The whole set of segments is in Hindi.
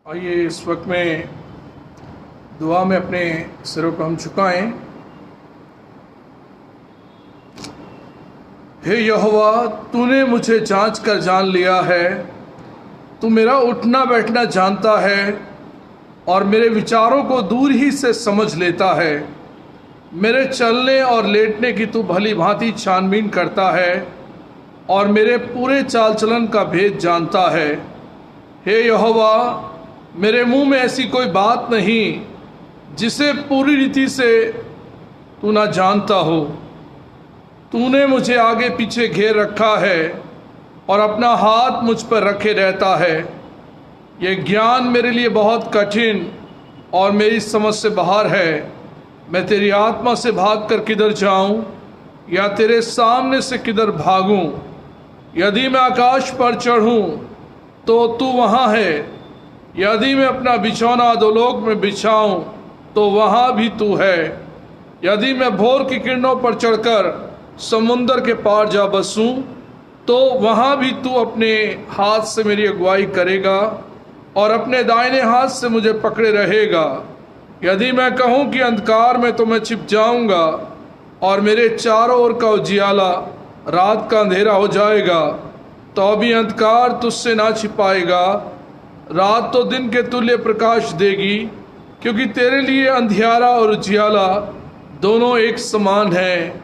आइए इस वक्त में दुआ में अपने सिरों को हम झुकाएं। हे यहोवा, तूने मुझे जांच कर जान लिया है। तू मेरा उठना बैठना जानता है और मेरे विचारों को दूर ही से समझ लेता है। मेरे चलने और लेटने की तू भली भांति छानबीन करता है और मेरे पूरे चाल चलन का भेद जानता है। हे यहोवा, मेरे मुंह में ऐसी कोई बात नहीं जिसे पूरी रीति से तू ना जानता हो। तूने मुझे आगे पीछे घेर रखा है और अपना हाथ मुझ पर रखे रहता है। यह ज्ञान मेरे लिए बहुत कठिन और मेरी समझ से बाहर है। मैं तेरी आत्मा से भागकर किधर जाऊं या तेरे सामने से किधर भागूं? यदि मैं आकाश पर चढ़ूं तो तू वहाँ है। यदि मैं अपना बिछौना अधोलोक में बिछाऊं तो वहाँ भी तू है। यदि मैं भोर की किरणों पर चढ़कर समुंदर के पार जा बसूं तो वहाँ भी तू अपने हाथ से मेरी अगुवाई करेगा और अपने दाहिने हाथ से मुझे पकड़े रहेगा। यदि मैं कहूँ कि अंधकार में तो मैं छिप जाऊंगा और मेरे चारों ओर का उजियाला रात का अंधेरा हो जाएगा, तो भी अंधकार तुझसे ना छिपाएगा। रात तो दिन के तुल्य प्रकाश देगी, क्योंकि तेरे लिए अंधियारा और उजियाला दोनों एक समान हैं।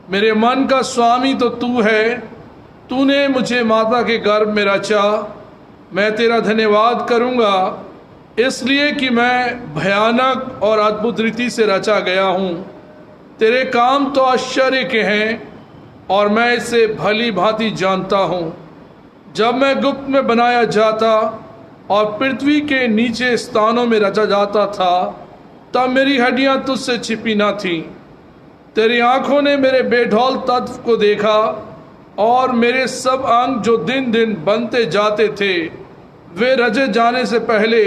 मेरे मन का स्वामी तो तू है। तूने मुझे माता के गर्भ में रचा। मैं तेरा धन्यवाद करूँगा, इसलिए कि मैं भयानक और अद्भुत रीति से रचा गया हूँ। तेरे काम तो आश्चर्य के हैं और मैं इसे भली भांति जानता हूँ। जब मैं गुप्त में बनाया जाता और पृथ्वी के नीचे स्थानों में रचा जाता था, तब मेरी हड्डियां तुझसे छिपी न थीं। तेरी आंखों ने मेरे बेढौल तत्व को देखा और मेरे सब अंग जो दिन दिन बनते जाते थे, वे रचे जाने से पहले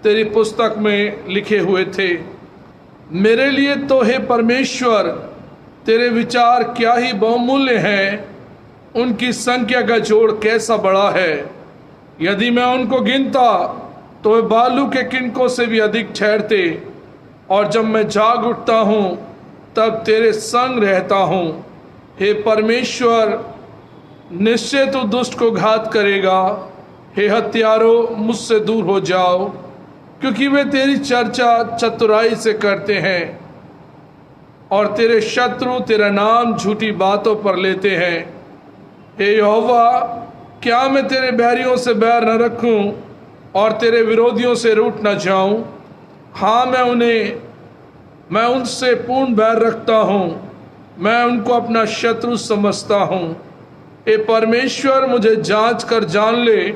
तेरी पुस्तक में लिखे हुए थे। मेरे लिए तो हे परमेश्वर, तेरे विचार क्या ही बहुमूल्य हैं। उनकी संख्या का जोड़ कैसा बड़ा है। यदि मैं उनको गिनता तो वे बालू के किनकों से भी अधिक ठहरते। और जब मैं जाग उठता हूँ तब तेरे संग रहता हूँ। हे परमेश्वर, निश्चय तू दुष्ट को घात करेगा। हे हत्यारों, मुझसे दूर हो जाओ, क्योंकि वे तेरी चर्चा चतुराई से करते हैं और तेरे शत्रु तेरा नाम झूठी बातों पर लेते हैं। हे यहोवा, क्या मैं तेरे बैरियों से बैर न रखूं और तेरे विरोधियों से रूठ न जाऊं? हाँ, मैं उनसे पूर्ण बैर रखता हूँ। मैं उनको अपना शत्रु समझता हूँ। हे परमेश्वर, मुझे जांच कर जान ले।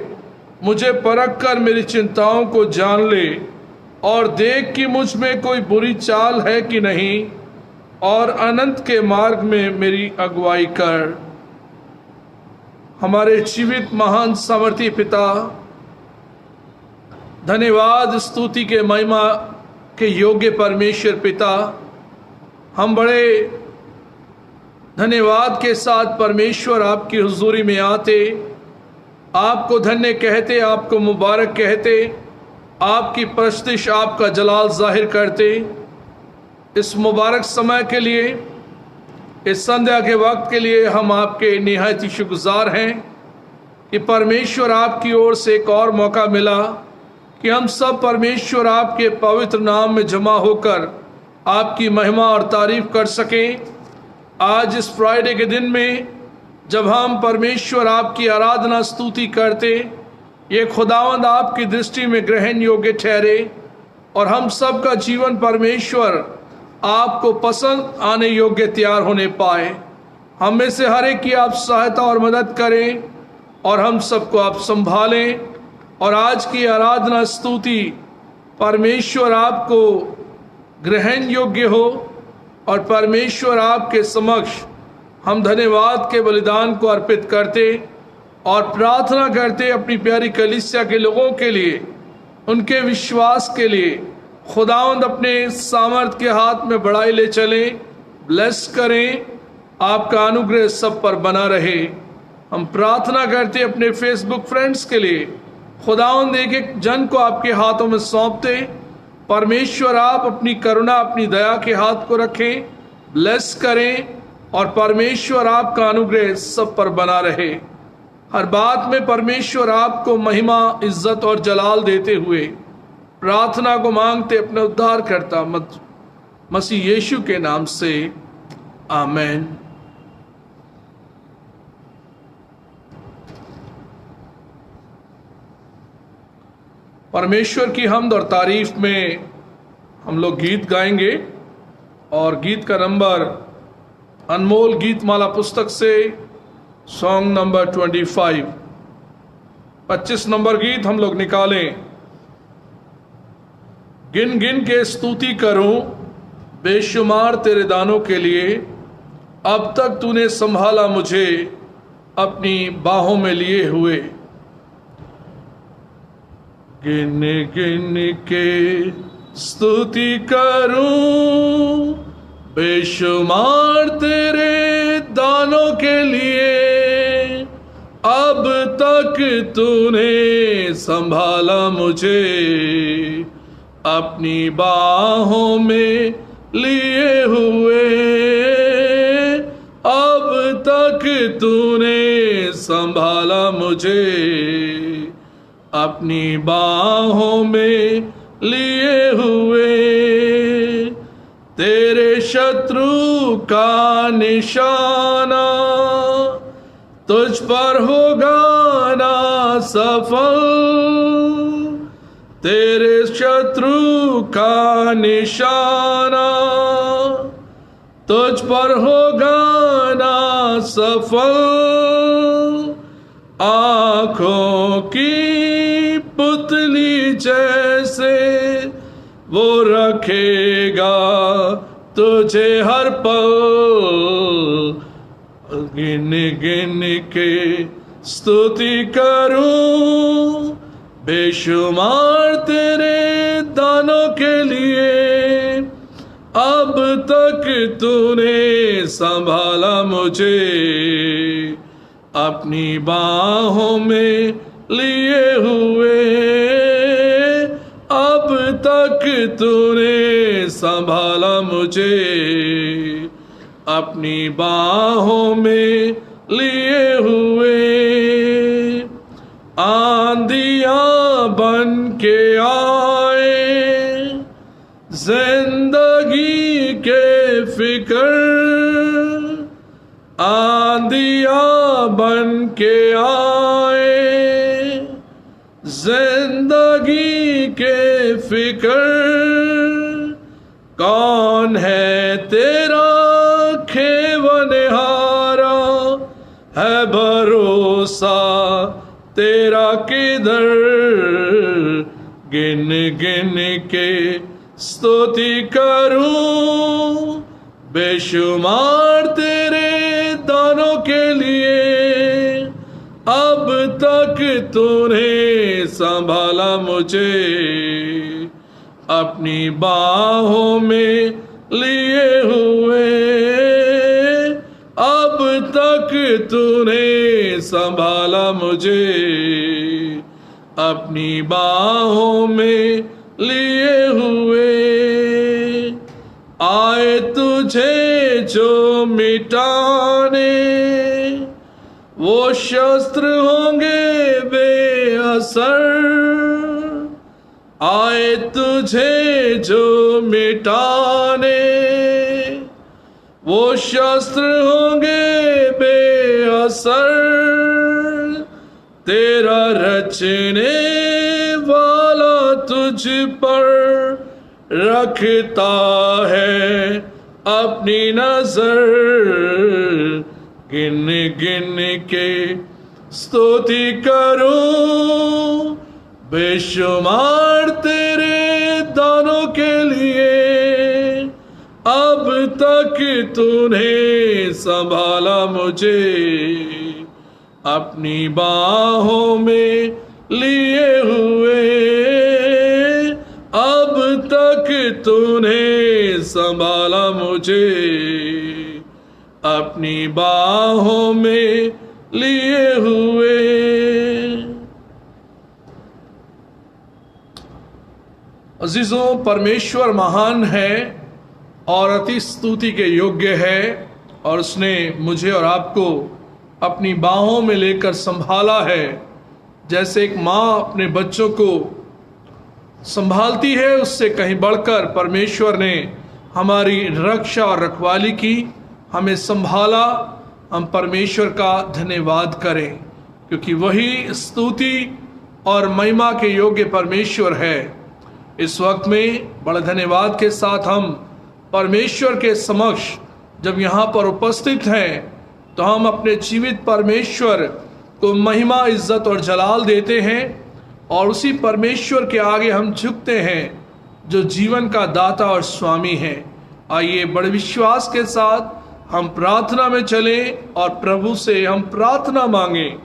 मुझे परख कर मेरी चिंताओं को जान ले और देख कि मुझ में कोई बुरी चाल है कि नहीं, और अनंत के मार्ग में मेरी अगुवाई कर। हमारे जीवित महान सामर्थी पिता, धन्यवाद स्तुति के महिमा के योग्य परमेश्वर पिता, हम बड़े धन्यवाद के साथ परमेश्वर आपकी हुजूरी में आते, आपको धन्य कहते, आपको मुबारक कहते, आपकी प्रस्तुति, आपका जलाल जाहिर करते। इस मुबारक समय के लिए, इस संध्या के वक्त के लिए हम आपके निहायत ही शुक्रगुजार हैं कि परमेश्वर आपकी ओर से एक और मौका मिला कि हम सब परमेश्वर आपके पवित्र नाम में जमा होकर आपकी महिमा और तारीफ कर सकें। आज इस फ्राइडे के दिन में जब हम परमेश्वर आपकी आराधना स्तुति करते, ये खुदावंद आपकी दृष्टि में ग्रहण योग्य ठहरे और हम सब का जीवन परमेश्वर आपको पसंद आने योग्य तैयार होने पाए। हम में से हर एक की आप सहायता और मदद करें और हम सबको आप संभालें। और आज की आराधना स्तुति परमेश्वर आपको ग्रहण योग्य हो और परमेश्वर आपके समक्ष हम धन्यवाद के बलिदान को अर्पित करते और प्रार्थना करते अपनी प्यारी कलीसिया के लोगों के लिए, उनके विश्वास के लिए। खुदावंद अपने सामर्थ के हाथ में बढ़ाई ले चले, ब्लेस करें, आपका अनुग्रह सब पर बना रहे। हम प्रार्थना करते अपने फेसबुक फ्रेंड्स के लिए, खुदावंद एक एक जन को आपके हाथों में सौंपते। परमेश्वर आप अपनी करुणा, अपनी दया के हाथ को रखें, ब्लेस करें, और परमेश्वर आपका अनुग्रह सब पर बना रहे। हर बात में परमेश्वर आपको महिमा, इज्जत और जलाल देते हुए प्रार्थना को मांगते अपने उद्धार करता मसीह यीशु के नाम से, आमेन। परमेश्वर की हमद और तारीफ में हम लोग गीत गाएंगे, और गीत का नंबर अनमोल गीतमाला पुस्तक से सॉन्ग नंबर 25 नंबर गीत हम लोग निकालें। गिन गिन के स्तुति करूं बेशुमार तेरे दानों के लिए, अब तक तूने संभाला मुझे अपनी बाहों में लिए हुए। गिन गिन के स्तुति करूं बेशुमार तेरे दानों के लिए, अब तक तूने संभाला मुझे अपनी बाहों में लिए हुए। अब तक तूने संभाला मुझे अपनी बाहों में लिए हुए। तेरे शत्रु का निशाना तुझ पर होगा ना सफल। तेरे शत्रु का निशाना तुझ पर होगा ना सफल। आँखों की पुतली जैसे वो रखेगा तुझे हर पल। गिन गिन के स्तुति करूं बेशुमार तेरे दानों के लिए, अब तक तूने संभाला मुझे अपनी बाहों में लिए हुए। अब तक तूने संभाला मुझे अपनी बाहों में लिए हुए। आंधियां बन के आए जिंदगी के फिक्र, आंधियां बन के आए जिंदगी के फिक्र। कौन है तेरा खेवनहारा, है भरोसा तेरा किधर। गिन गिन के स्तुति करूं बेशुमार तेरे दानों के लिए, अब तक तूने संभाला मुझे अपनी बाहों में लिए हुए। अब तक तूने संभाला मुझे अपनी बाहों में लिए हुए। आए तुझे जो मिटाने वो शस्त्र होंगे बेअसर। आए तुझे जो मिटाने वो शस्त्र होंगे बेअसर। तेरा रचने वाला तुझ पर रखता है अपनी नजर। गिन गिन के स्तुति करूं बेशुमार तेरे दानों के लिए, अब तक तूने संभाला मुझे अपनी बाहों में लिए हुए। अब तक तूने संभाला मुझे अपनी बाहों में लिए हुए। अजीज़ों, परमेश्वर महान है और अति स्तुति के योग्य है, और उसने मुझे और आपको अपनी बाहों में लेकर संभाला है। जैसे एक माँ अपने बच्चों को संभालती है, उससे कहीं बढ़कर परमेश्वर ने हमारी रक्षा और रखवाली की, हमें संभाला। हम परमेश्वर का धन्यवाद करें, क्योंकि वही स्तुति और महिमा के योग्य परमेश्वर है। इस वक्त में बड़े धन्यवाद के साथ हम परमेश्वर के समक्ष जब यहाँ पर उपस्थित हैं, तो हम अपने जीवित परमेश्वर को महिमा, इज्जत और जलाल देते हैं, और उसी परमेश्वर के आगे हम झुकते हैं जो जीवन का दाता और स्वामी है। आइए बड़े विश्वास के साथ हम प्रार्थना में चलें और प्रभु से हम प्रार्थना मांगें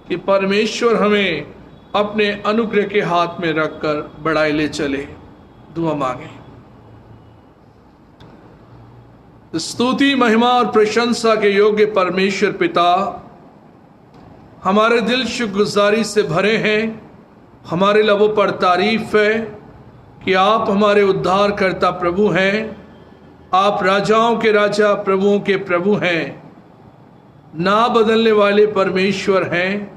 कि परमेश्वर हमें अपने अनुग्रह के हाथ में रखकर बढ़ाई ले चले। दुआ मांगे। स्तुति, महिमा और प्रशंसा के योग्य परमेश्वर पिता, हमारे दिल शुक्रगुजारी से भरे हैं। हमारे लबों पर तारीफ है कि आप हमारे उद्धारकर्ता प्रभु हैं। आप राजाओं के राजा, प्रभुओं के प्रभु हैं, ना बदलने वाले परमेश्वर हैं।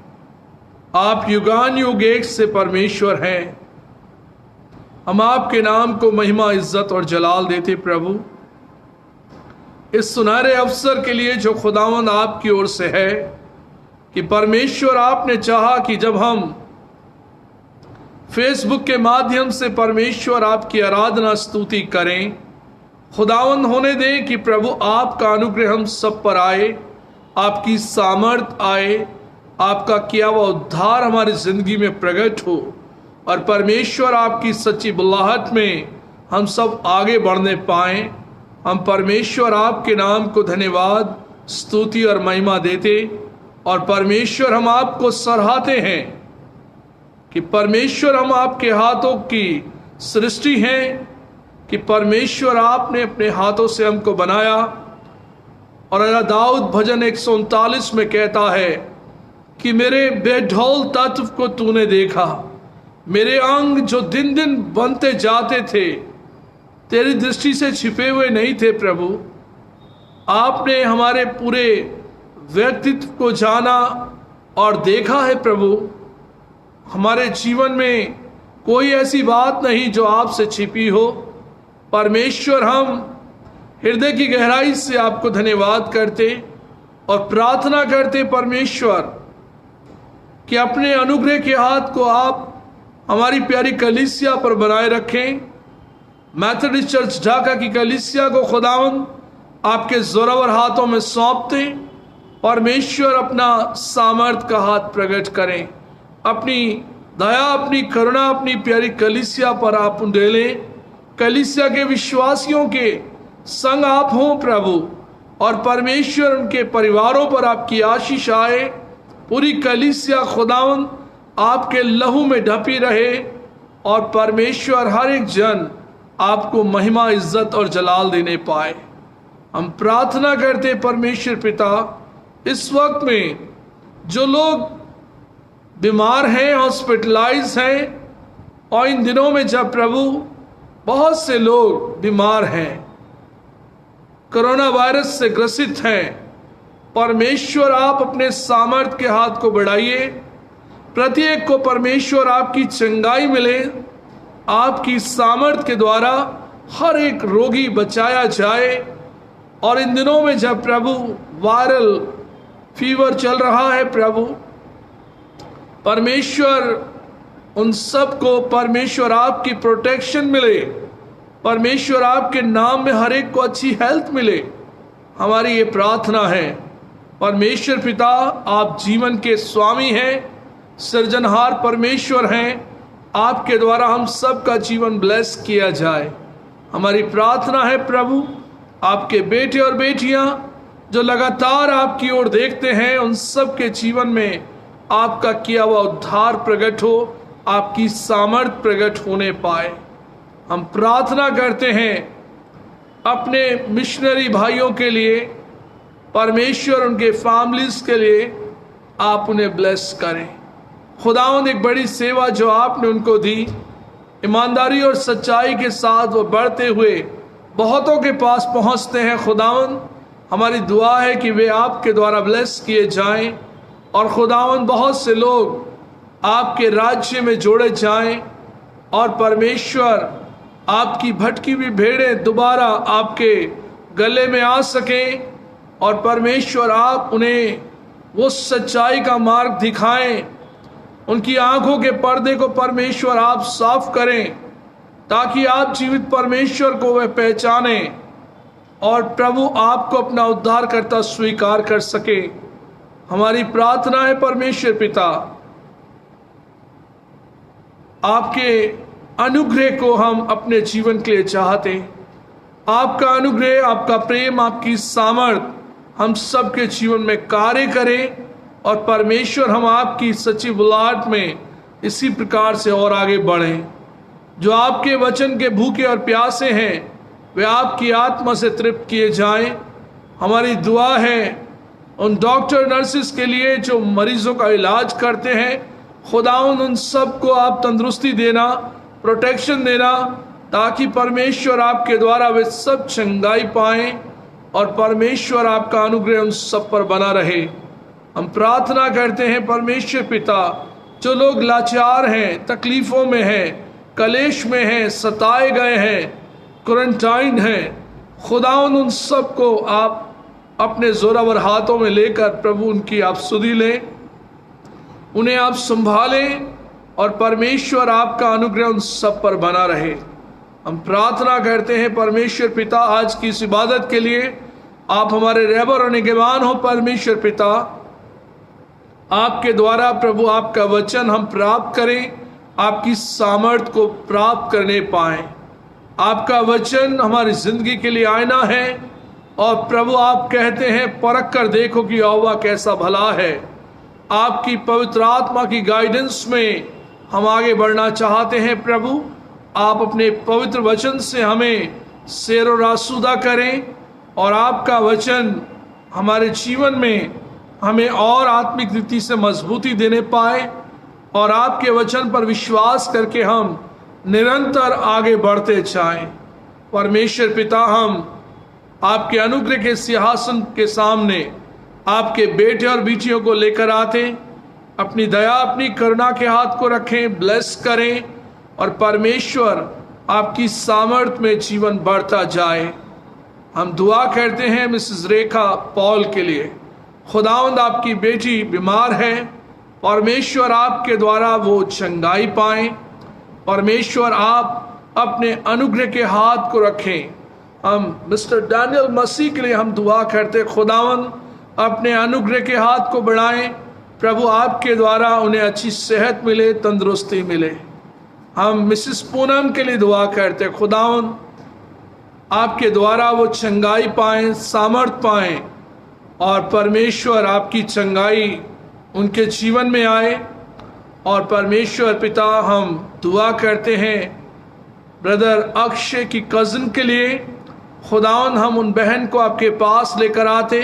आप युगान युग एक से परमेश्वर हैं। हम आपके नाम को महिमा, इज्जत और जलाल देते प्रभु, इस सुनहरे अवसर के लिए जो खुदावंद आपकी ओर से है, कि परमेश्वर आपने चाहा कि जब हम फेसबुक के माध्यम से परमेश्वर आपकी आराधना स्तुति करें, खुदावंद होने दें कि प्रभु आपका अनुग्रह हम सब पर आए, आपकी सामर्थ आए, आपका किया हुआ उद्धार हमारी जिंदगी में प्रकट हो, और परमेश्वर आपकी सच्ची बुलाहट में हम सब आगे बढ़ने पाएं। हम परमेश्वर आपके नाम को धन्यवाद, स्तुति और महिमा देते, और परमेश्वर हम आपको सराहते हैं कि परमेश्वर हम आपके हाथों की सृष्टि हैं, कि परमेश्वर आपने अपने हाथों से हमको बनाया। और दाऊद भजन 139 में कहता है कि मेरे बेढौल तत्व को तूने देखा, मेरे अंग जो दिन दिन बनते जाते थे, तेरी दृष्टि से छिपे हुए नहीं थे प्रभु। आपने हमारे पूरे व्यक्तित्व को जाना और देखा है प्रभु। हमारे जीवन में कोई ऐसी बात नहीं जो आपसे छिपी हो। परमेश्वर, हम हृदय की गहराई से आपको धन्यवाद करते और प्रार्थना करते परमेश्वर कि अपने अनुग्रह के हाथ को आप हमारी प्यारी कलीसिया पर बनाए रखें। मैथोडिस्ट चर्च ढाका की कलीसिया को खुदावंद आपके जोरावर हाथों में सौंपते। परमेश्वर अपना सामर्थ का हाथ प्रकट करें, अपनी दया, अपनी करुणा अपनी प्यारी कलीसिया पर आप उंडेलें। कलीसिया के विश्वासियों के संग आप हों प्रभु, और परमेश्वर उनके परिवारों पर आपकी आशीष आए। पूरी कलीसिया खुदावंद आपके लहू में ढपी रहे, और परमेश्वर हर एक जन आपको महिमा, इज्जत और जलाल देने पाए। हम प्रार्थना करते परमेश्वर पिता, इस वक्त में जो लोग बीमार हैं, हॉस्पिटलाइज हैं, और इन दिनों में जब प्रभु बहुत से लोग बीमार हैं, कोरोना वायरस से ग्रसित हैं, परमेश्वर आप अपने सामर्थ के हाथ को बढ़ाइए। प्रत्येक को परमेश्वर आपकी चंगाई मिले, आपकी सामर्थ के द्वारा हर एक रोगी बचाया जाए। और इन दिनों में जब प्रभु वायरल फीवर चल रहा है प्रभु, परमेश्वर उन सब को परमेश्वर आपकी प्रोटेक्शन मिले, परमेश्वर आपके नाम में हर एक को अच्छी हेल्थ मिले। हमारी ये प्रार्थना है। परमेश्वर पिता, आप जीवन के स्वामी हैं, सृजनहार परमेश्वर हैं। आपके द्वारा हम सब का जीवन ब्लेस किया जाए। हमारी प्रार्थना है प्रभु, आपके बेटे और बेटियां जो लगातार आपकी ओर देखते हैं, उन सब के जीवन में आपका किया हुआ उद्धार प्रकट हो, आपकी सामर्थ प्रकट होने पाए। हम प्रार्थना करते हैं अपने मिशनरी भाइयों के लिए, परमेश्वर उनके फैमिलीज के लिए आप उन्हें ब्लेस करें। खुदावंद, एक बड़ी सेवा जो आपने उनको दी, ईमानदारी और सच्चाई के साथ वो बढ़ते हुए बहुतों के पास पहुंचते हैं। खुदावन, हमारी दुआ है कि वे आपके द्वारा ब्लेस किए जाएं और खुदावन बहुत से लोग आपके राज्य में जोड़े जाएं और परमेश्वर आपकी भटकी हुई भेड़ें दोबारा आपके गले में आ सकें और परमेश्वर आप उन्हें वो सच्चाई का मार्ग दिखाएं। उनकी आंखों के पर्दे को परमेश्वर आप साफ करें ताकि आप जीवित परमेश्वर को वह पहचाने और प्रभु आपको अपना उद्धारकर्ता स्वीकार कर सके। हमारी प्रार्थना है परमेश्वर पिता, आपके अनुग्रह को हम अपने जीवन के लिए चाहते। आपका अनुग्रह, आपका प्रेम, आपकी सामर्थ हम सबके जीवन में कार्य करें और परमेश्वर हम आपकी सच्ची बुलाहट में इसी प्रकार से और आगे बढ़ें। जो आपके वचन के भूखे और प्यासे हैं वे आपकी आत्मा से तृप्त किए जाएं। हमारी दुआ है उन डॉक्टर नर्सिस के लिए जो मरीजों का इलाज करते हैं, खुदाउन उन सब को आप तंदुरुस्ती देना, प्रोटेक्शन देना, ताकि परमेश्वर आपके द्वारा वे सब चंगाई पाएं और परमेश्वर आपका अनुग्रह उन सब पर बना रहे। हम प्रार्थना करते हैं परमेश्वर पिता, जो लोग लाचार हैं, तकलीफों में हैं, कलेश में हैं, सताए गए हैं, क्वारंटाइन हैं, खुदाउन उन सब को आप अपने जोरावर हाथों में लेकर प्रभु उनकी आप सुधि लें, उन्हें आप संभालें और परमेश्वर आपका अनुग्रह उन सब पर बना रहे। हम प्रार्थना करते हैं परमेश्वर पिता, आज की इस इबादत के लिए आप हमारे रहबर और निगहबान हो। परमेश्वर पिता, आपके द्वारा प्रभु आपका वचन हम प्राप्त करें, आपकी सामर्थ को प्राप्त करने पाएं। आपका वचन हमारी जिंदगी के लिए आईना है और प्रभु आप कहते हैं परख कर देखो कि यहोवा कैसा भला है। आपकी पवित्र आत्मा की गाइडेंस में हम आगे बढ़ना चाहते हैं। प्रभु आप अपने पवित्र वचन से हमें सैर और आसूदा करें और आपका वचन हमारे जीवन में हमें और आत्मिक रीति से मजबूती देने पाए और आपके वचन पर विश्वास करके हम निरंतर आगे बढ़ते जाएं। परमेश्वर पिता, हम आपके अनुग्रह के सिंहासन के सामने आपके बेटे और बेटियों को लेकर आते, अपनी दया, अपनी करुणा के हाथ को रखें, ब्लेस करें और परमेश्वर आपकी सामर्थ में जीवन बढ़ता जाए। हम दुआ करते हैं मिसेस रेखा पॉल के लिए। खुदावंद, आपकी बेटी बीमार है, परमेश्वर आपके द्वारा वो चंगाई पाएं। परमेश्वर आप अपने अनुग्रह के हाथ को रखें। हम मिस्टर डैनियल मसीह के लिए हम दुआ करते, खुदावंद अपने अनुग्रह के हाथ को बढ़ाएं। प्रभु आपके द्वारा उन्हें अच्छी सेहत मिले, तंदुरुस्ती मिले। हम मिसेस पूनम के लिए दुआ करते, खुदावंद आपके द्वारा वो चंगाई पाएं, सामर्थ पाएं और परमेश्वर आपकी चंगाई उनके जीवन में आए। और परमेश्वर पिता, हम दुआ करते हैं ब्रदर अक्षय की कज़न के लिए। खुदावन, हम उन बहन को आपके पास लेकर आते,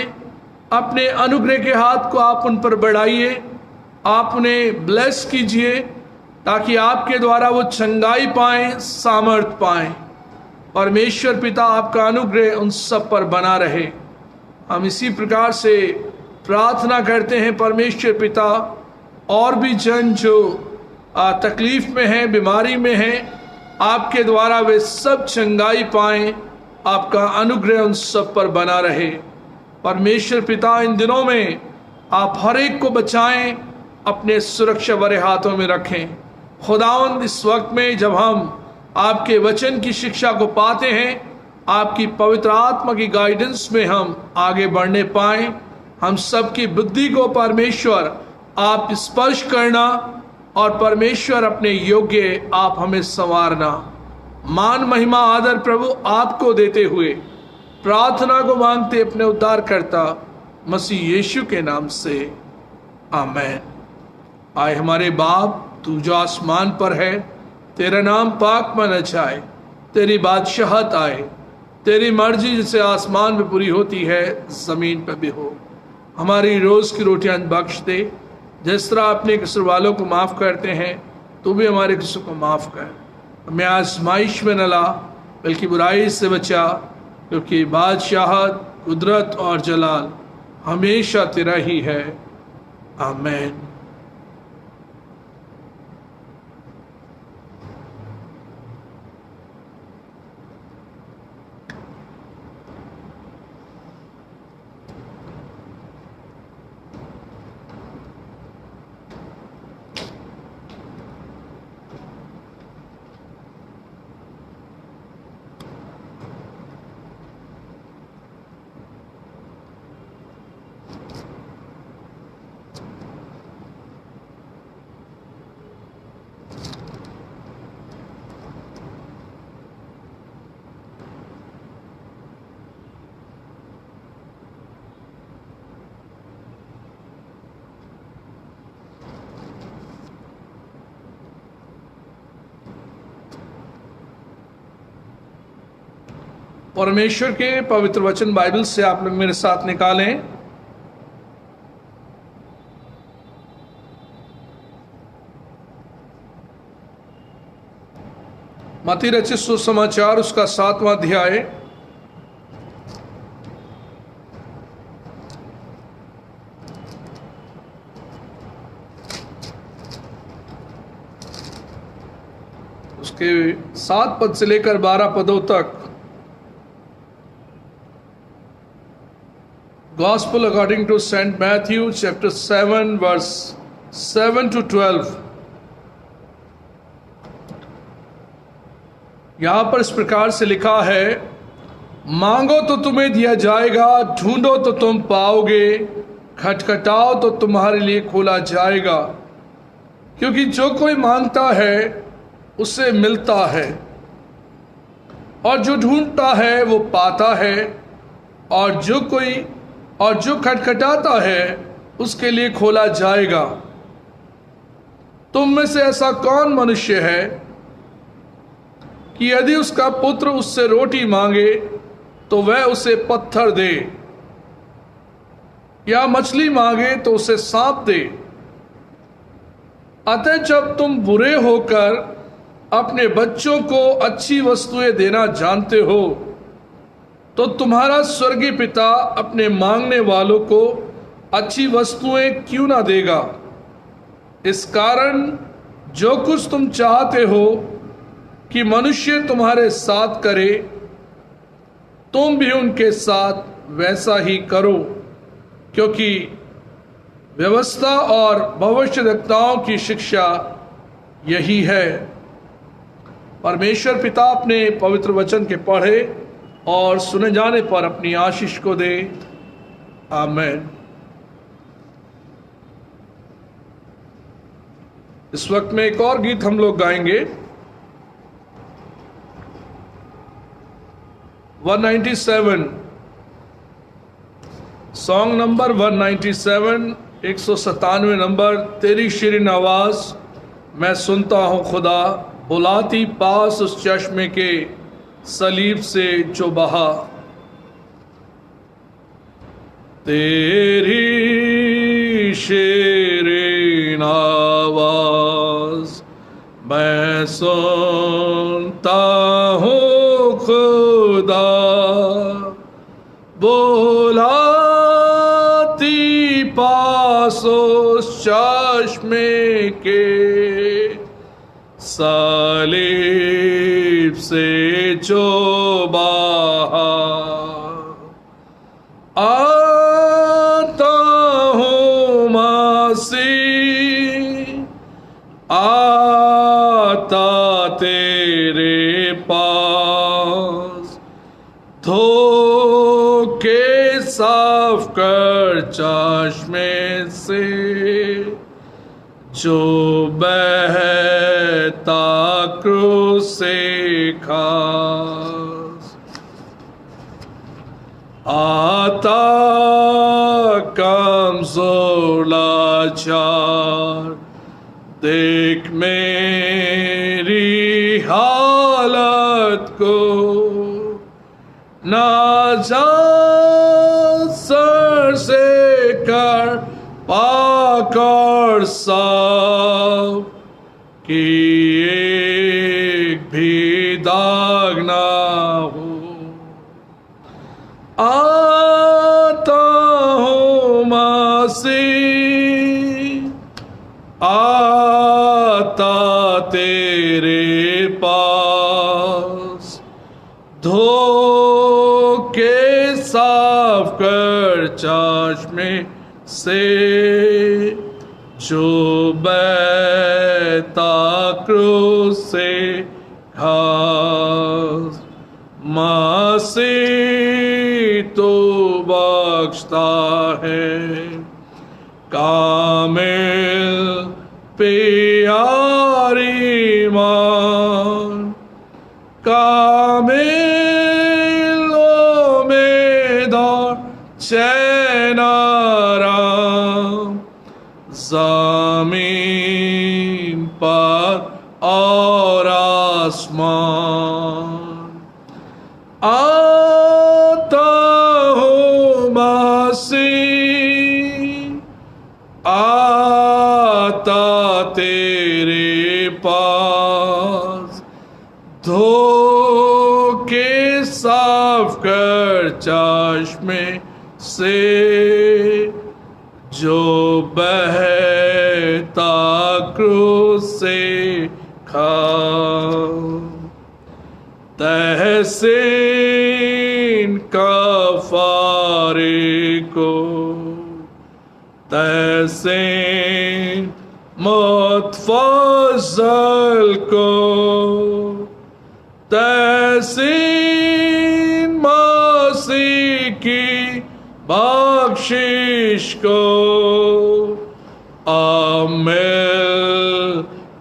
अपने अनुग्रह के हाथ को आप उन पर बढ़ाइए, आप उन्हें ब्लेस कीजिए ताकि आपके द्वारा वो चंगाई पाएं, सामर्थ पाएं। परमेश्वर पिता, आपका अनुग्रह उन सब पर बना रहे। हम इसी प्रकार से प्रार्थना करते हैं परमेश्वर पिता, और भी जन जो तकलीफ में हैं, बीमारी में हैं, आपके द्वारा वे सब चंगाई पाएं, आपका अनुग्रह उन सब पर बना रहे। परमेश्वर पिता, इन दिनों में आप हर एक को बचाएं, अपने सुरक्षा भरे हाथों में रखें। खुदावंद, इस वक्त में जब हम आपके वचन की शिक्षा को पाते हैं, आपकी पवित्र आत्मा की गाइडेंस में हम आगे बढ़ने पाएं। हम सबकी बुद्धि को परमेश्वर आप स्पर्श करना और परमेश्वर अपने योग्य आप हमें संवारना। मान, महिमा, आदर प्रभु आपको देते हुए प्रार्थना को मांगते अपने उद्धारकर्ता मसीह यीशु के नाम से, आमीन। आए हमारे बाप, तू जो आसमान पर है, तेरा नाम पाक माना जाए, तेरी बादशाहत आए, तेरी मर्जी जैसे आसमान में पूरी होती है जमीन पर भी हो। हमारी रोज की रोटियां बख्श दे, जिस तरह अपने कसूर वालों को माफ करते हैं, तू भी हमारे कसूर को माफ कर। हमें आजमाइश में न ला, बल्कि बुराई से बचा, क्योंकि बादशाहत, कुदरत और जलाल हमेशा तेरा ही है। आमीन। परमेश्वर के पवित्र वचन बाइबल से आप लोग मेरे साथ निकालें मत्ती रचित सुसमाचार, उसका 7वां अध्याय, उसके 7 पद से लेकर 12 पदों तक। Gospel according to Saint Matthew, chapter 7, verse 7 to 12। यहां पर इस प्रकार से लिखा है, मांगो तो तुम्हें दिया जाएगा, ढूंढो तो तुम पाओगे, खटखटाओ तो तुम्हारे लिए खोला जाएगा। क्योंकि जो कोई मांगता है उसे मिलता है, और जो ढूंढता है वो पाता है, और जो खटखटाता है उसके लिए खोला जाएगा। तुम में से ऐसा कौन मनुष्य है कि यदि उसका पुत्र उससे रोटी मांगे तो वह उसे पत्थर दे, या मछली मांगे तो उसे सांप दे? अतः जब तुम बुरे होकर अपने बच्चों को अच्छी वस्तुएं देना जानते हो, तो तुम्हारा स्वर्गीय पिता अपने मांगने वालों को अच्छी वस्तुएं क्यों ना देगा। इस कारण जो कुछ तुम चाहते हो कि मनुष्य तुम्हारे साथ करे, तुम भी उनके साथ वैसा ही करो, क्योंकि व्यवस्था और भविष्यद्वक्ताओं की शिक्षा यही है। परमेश्वर पिता अपने पवित्र वचन के पढ़े और सुने जाने पर अपनी आशीष को दे। आमीन। इस वक्त में एक और गीत हम लोग गाएंगे, 197, सॉन्ग नंबर 197, 197 नंबर। तेरी शीरीन आवाज मैं सुनता हूँ खुदा, बुलाती पास उस चश्मे के सलीब से जो बहा। तेरी शीरीन आवाज मैं सुनता हूँ खुदा, बुलाती पास उस चश्मे के सलीब से जो बहा। आता हूँ मसीह, आता तेरे पास, धो के साफ कर चश्मे से जो बहता क्रूस से खास। आता कमजोर लाचार, देख मेरी हालत को, ना जा सर से कर पाक और साफ किए एक भी दाग ना हो। आता हूँ मसीह, आता तेरे पास, धो के साफ कर चश्मे से जो बहता क्रूस से घास। मसीह तो बख्शता है कामिल प्यारी मान, कामिल उम्मीदवार चैन आराम, ज़मीन पर और आसमान। आता हूँ मसीह, आता तेरे पास, धो के साफ कर चश्मे से जो बहता क्रूस से खास। तहसीन कफ़ारे को, तहसीन मुतफ़ज़्ज़ल को, तहसीन मसीह की बख्शिश को, आमिल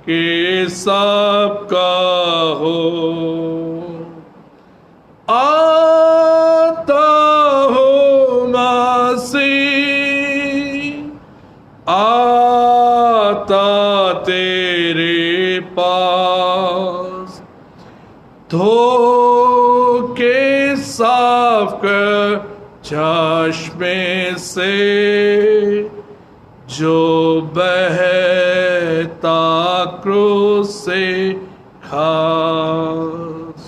के सबका हो। आता हूँ मसीह, आता तेरे पास, धो के साफ कर चश्मे से जो बहता क्रूस से खास।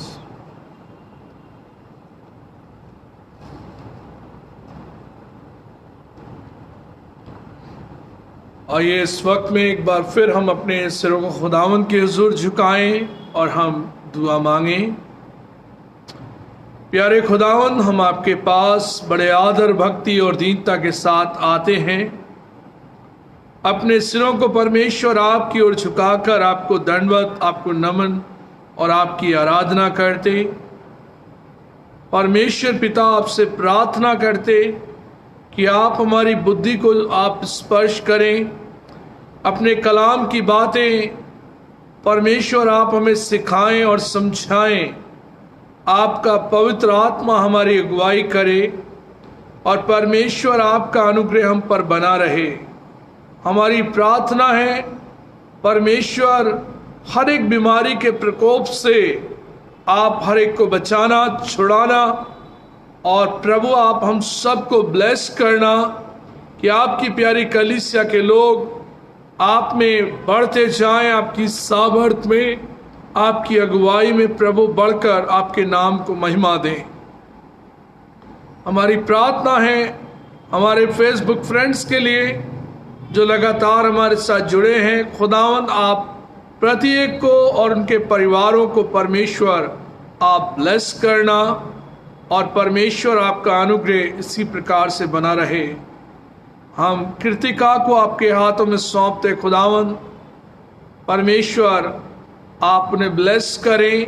आइए इस वक्त में एक बार फिर हम अपने सिरों को खुदावंद के हुजूर झुकाएं और हम दुआ मांगें। प्यारे खुदावंद, हम आपके पास बड़े आदर, भक्ति और दीनता के साथ आते हैं। अपने सिरों को परमेश्वर आपकी ओर झुकाकर आपको दंडवत, आपको नमन और आपकी आराधना करते। परमेश्वर पिता, आपसे प्रार्थना करते कि आप हमारी बुद्धि को आप स्पर्श करें। अपने कलाम की बातें परमेश्वर आप हमें सिखाएं और समझाएं। आपका पवित्र आत्मा हमारी अगुवाई करे और परमेश्वर आपका अनुग्रह हम पर बना रहे। हमारी प्रार्थना है परमेश्वर, हर एक बीमारी के प्रकोप से आप हर एक को बचाना, छुड़ाना और प्रभु आप हम सबको ब्लेस करना कि आपकी प्यारी कलीसिया के लोग आप में बढ़ते जाएं, आपकी सामर्थ में, आपकी अगुवाई में प्रभु बढ़कर आपके नाम को महिमा दें। हमारी प्रार्थना है हमारे फेसबुक फ्रेंड्स के लिए जो लगातार हमारे साथ जुड़े हैं। खुदावंद, आप प्रत्येक को और उनके परिवारों को परमेश्वर आप ब्लेस करना और परमेश्वर आपका अनुग्रह इसी प्रकार से बना रहे। हम कृतिका को आपके हाथों में सौंपते खुदावंद, परमेश्वर आप उन्हें ब्लेस करें।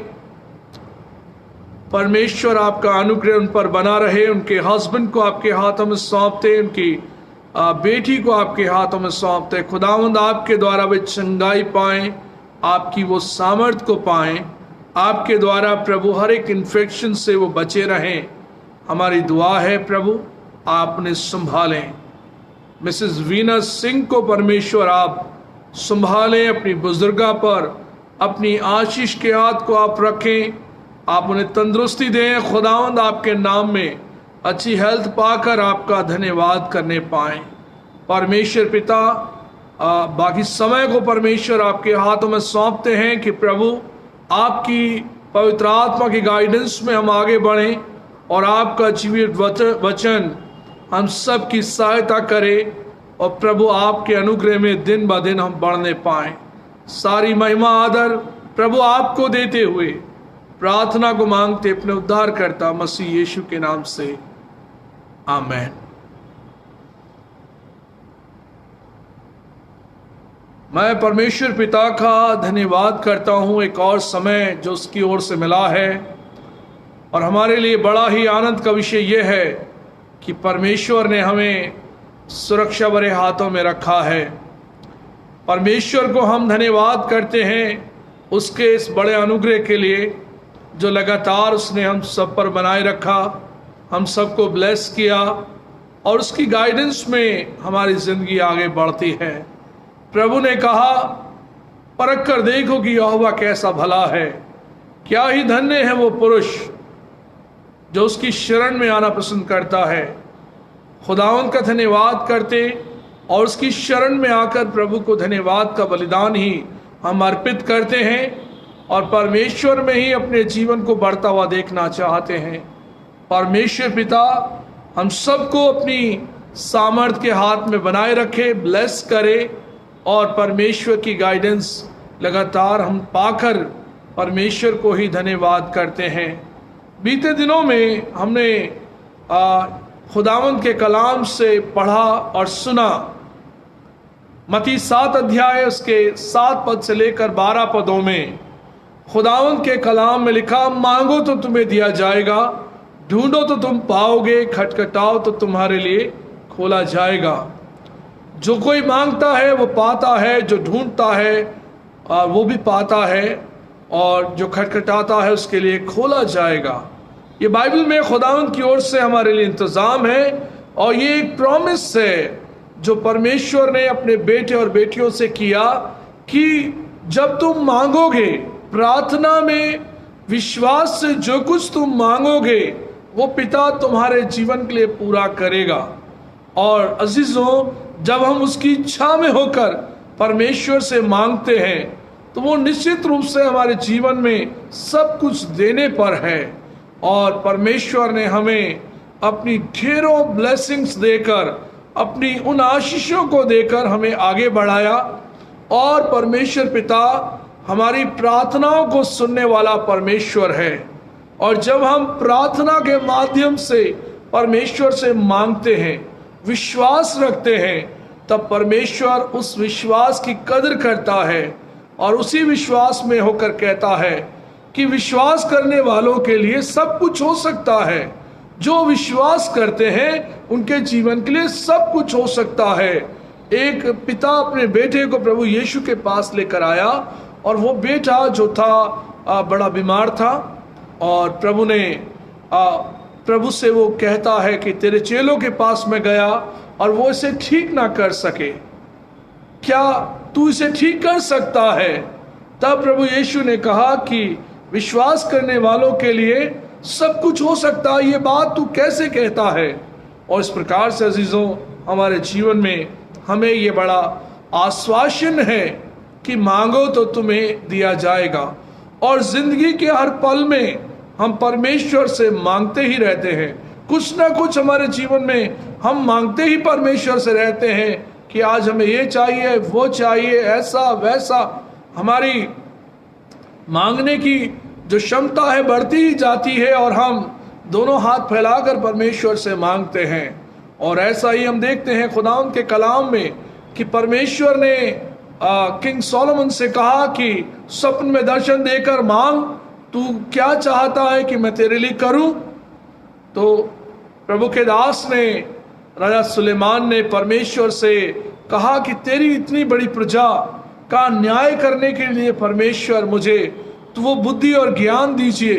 परमेश्वर आपका अनुग्रह उन पर बना रहे। उनके हस्बैंड को आपके हाथों में सौंपते, उनकी बेटी को आपके हाथों में सौंपते। खुदावंद, आपके द्वारा वे चंगाई पाएं, आपकी वो सामर्थ को पाएं। आपके द्वारा प्रभु हर एक इन्फेक्शन से वो बचे रहें। हमारी दुआ है प्रभु आप उन्हें संभालें। मिसेस वीनस सिंह को परमेश्वर आप संभालें। अपनी बुजुर्गा पर अपनी आशीष के हाथ को आप रखें। आप उन्हें तंदुरुस्ती दें। खुदावंद, आपके नाम में अच्छी हेल्थ पाकर आपका धन्यवाद करने पाएं। परमेश्वर पिता, बाकी समय को परमेश्वर आपके हाथों में सौंपते हैं कि प्रभु आपकी पवित्र आत्मा की गाइडेंस में हम आगे बढ़ें और आपका जीवित वचन हम सब की सहायता करे और प्रभु आपके अनुग्रह में दिन ब दिन हम बढ़ने पाएं। सारी महिमा आदर प्रभु आपको देते हुए प्रार्थना को मांगते अपने उद्धारकर्ता मसीह यीशु के नाम से, आमेन। मैं परमेश्वर पिता का धन्यवाद करता हूँ एक और समय जो उसकी ओर से मिला है, और हमारे लिए बड़ा ही आनंद का विषय यह है कि परमेश्वर ने हमें सुरक्षा भरे हाथों में रखा है। परमेश्वर को हम धन्यवाद करते हैं उसके इस बड़े अनुग्रह के लिए जो लगातार उसने हम सब पर बनाए रखा, हम सबको ब्लेस किया और उसकी गाइडेंस में हमारी ज़िंदगी आगे बढ़ती है। प्रभु ने कहा, परख कर देखो कि यहोवा कैसा भला है, क्या ही धन्य है वो पुरुष जो उसकी शरण में आना पसंद करता है। खुदावंद का धन्यवाद करते और उसकी शरण में आकर प्रभु को धन्यवाद का बलिदान ही हम अर्पित करते हैं और परमेश्वर में ही अपने जीवन को बढ़ता हुआ देखना चाहते हैं। परमेश्वर पिता हम सबको अपनी सामर्थ के हाथ में बनाए रखे, ब्लेस करे और परमेश्वर की गाइडेंस लगातार हम पाकर परमेश्वर को ही धन्यवाद करते हैं। बीते दिनों में हमने खुदावंद के कलाम से पढ़ा और सुना। मत्ती 7 अध्याय उसके 7 पद से लेकर 12 पदों में खुदावंद के कलाम में लिखा, मांगो तो तुम्हें दिया जाएगा, ढूंढो तो तुम पाओगे, खटखटाओ तो तुम्हारे लिए खोला जाएगा। जो कोई मांगता है वो पाता है, जो ढूंढता है वो भी पाता है, और जो खटखटाता है उसके लिए खोला जाएगा। ये बाइबल में खुदावंद की ओर से हमारे लिए इंतज़ाम है और ये एक प्रॉमिस है जो परमेश्वर ने अपने बेटे और बेटियों से किया कि जब तुम मांगोगे प्रार्थना में विश्वास से, जो कुछ तुम मांगोगे वो पिता तुम्हारे जीवन के लिए पूरा करेगा। और अजीजों, जब हम उसकी इच्छा में होकर परमेश्वर से मांगते हैं तो वो निश्चित रूप से हमारे जीवन में सब कुछ देने पर है। और परमेश्वर ने हमें अपनी ढेरों ब्लेसिंग्स देकर, अपनी उन आशीषों को देकर हमें आगे बढ़ाया। और परमेश्वर पिता हमारी प्रार्थनाओं को सुनने वाला परमेश्वर है। और जब हम प्रार्थना के माध्यम से परमेश्वर से मांगते हैं, विश्वास रखते हैं, तब परमेश्वर उस विश्वास की कदर करता है और उसी विश्वास में होकर कहता है कि विश्वास करने वालों के लिए सब कुछ हो सकता है। जो विश्वास करते हैं उनके जीवन के लिए सब कुछ हो सकता है। एक पिता अपने बेटे को प्रभु यीशु के पास लेकर आया और वो बेटा जो था बड़ा बीमार था, और प्रभु से वो कहता है कि तेरे चेलों के पास में गया और वो इसे ठीक ना कर सके, क्या तू इसे ठीक कर सकता है? तब प्रभु यीशु ने कहा कि विश्वास करने वालों के लिए सब कुछ हो सकता है, ये बात तू कैसे कहता है? और इस प्रकार से अजीजों, हमारे जीवन में हमें ये बड़ा आश्वासन है कि मांगो तो तुम्हें दिया जाएगा। और जिंदगी के हर पल में हम परमेश्वर से मांगते ही रहते हैं। कुछ ना कुछ हमारे जीवन में हम मांगते ही परमेश्वर से रहते हैं कि आज हमें ये चाहिए, वो चाहिए, ऐसा वैसा। हमारी मांगने की जो क्षमता है बढ़ती ही जाती है और हम दोनों हाथ फैलाकर परमेश्वर से मांगते हैं। और ऐसा ही हम देखते हैं खुदावंद के कलाम में कि परमेश्वर ने किंग सोलोमन से कहा कि स्वप्न में दर्शन देकर मांग, तू क्या चाहता है कि मैं तेरे लिए करूं? तो प्रभु के दास ने, राजा सुलेमान ने परमेश्वर से कहा कि तेरी इतनी बड़ी प्रजा का न्याय करने के लिए परमेश्वर मुझे तो वो बुद्धि और ज्ञान दीजिए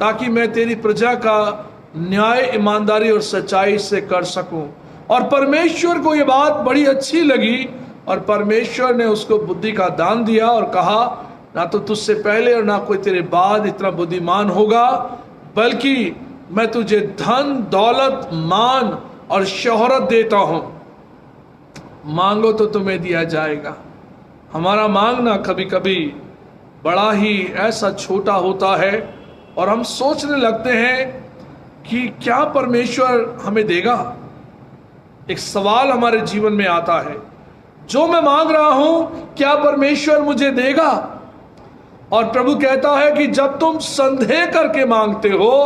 ताकि मैं तेरी प्रजा का न्याय ईमानदारी और सच्चाई से कर सकूं। और परमेश्वर को ये बात बड़ी अच्छी लगी और परमेश्वर ने उसको बुद्धि का दान दिया और कहा, ना तो तुझसे पहले और ना कोई तेरे बाद इतना बुद्धिमान होगा, बल्कि मैं तुझे धन, दौलत, मान और शोहरत देता हूं। मांगो तो तुम्हें दिया जाएगा। हमारा मांगना कभी कभी बड़ा ही ऐसा छोटा होता है और हम सोचने लगते हैं कि क्या परमेश्वर हमें देगा। एक सवाल हमारे जीवन में आता है, जो मैं मांग रहा हूं क्या परमेश्वर मुझे देगा? और प्रभु कहता है कि जब तुम संदेह करके मांगते हो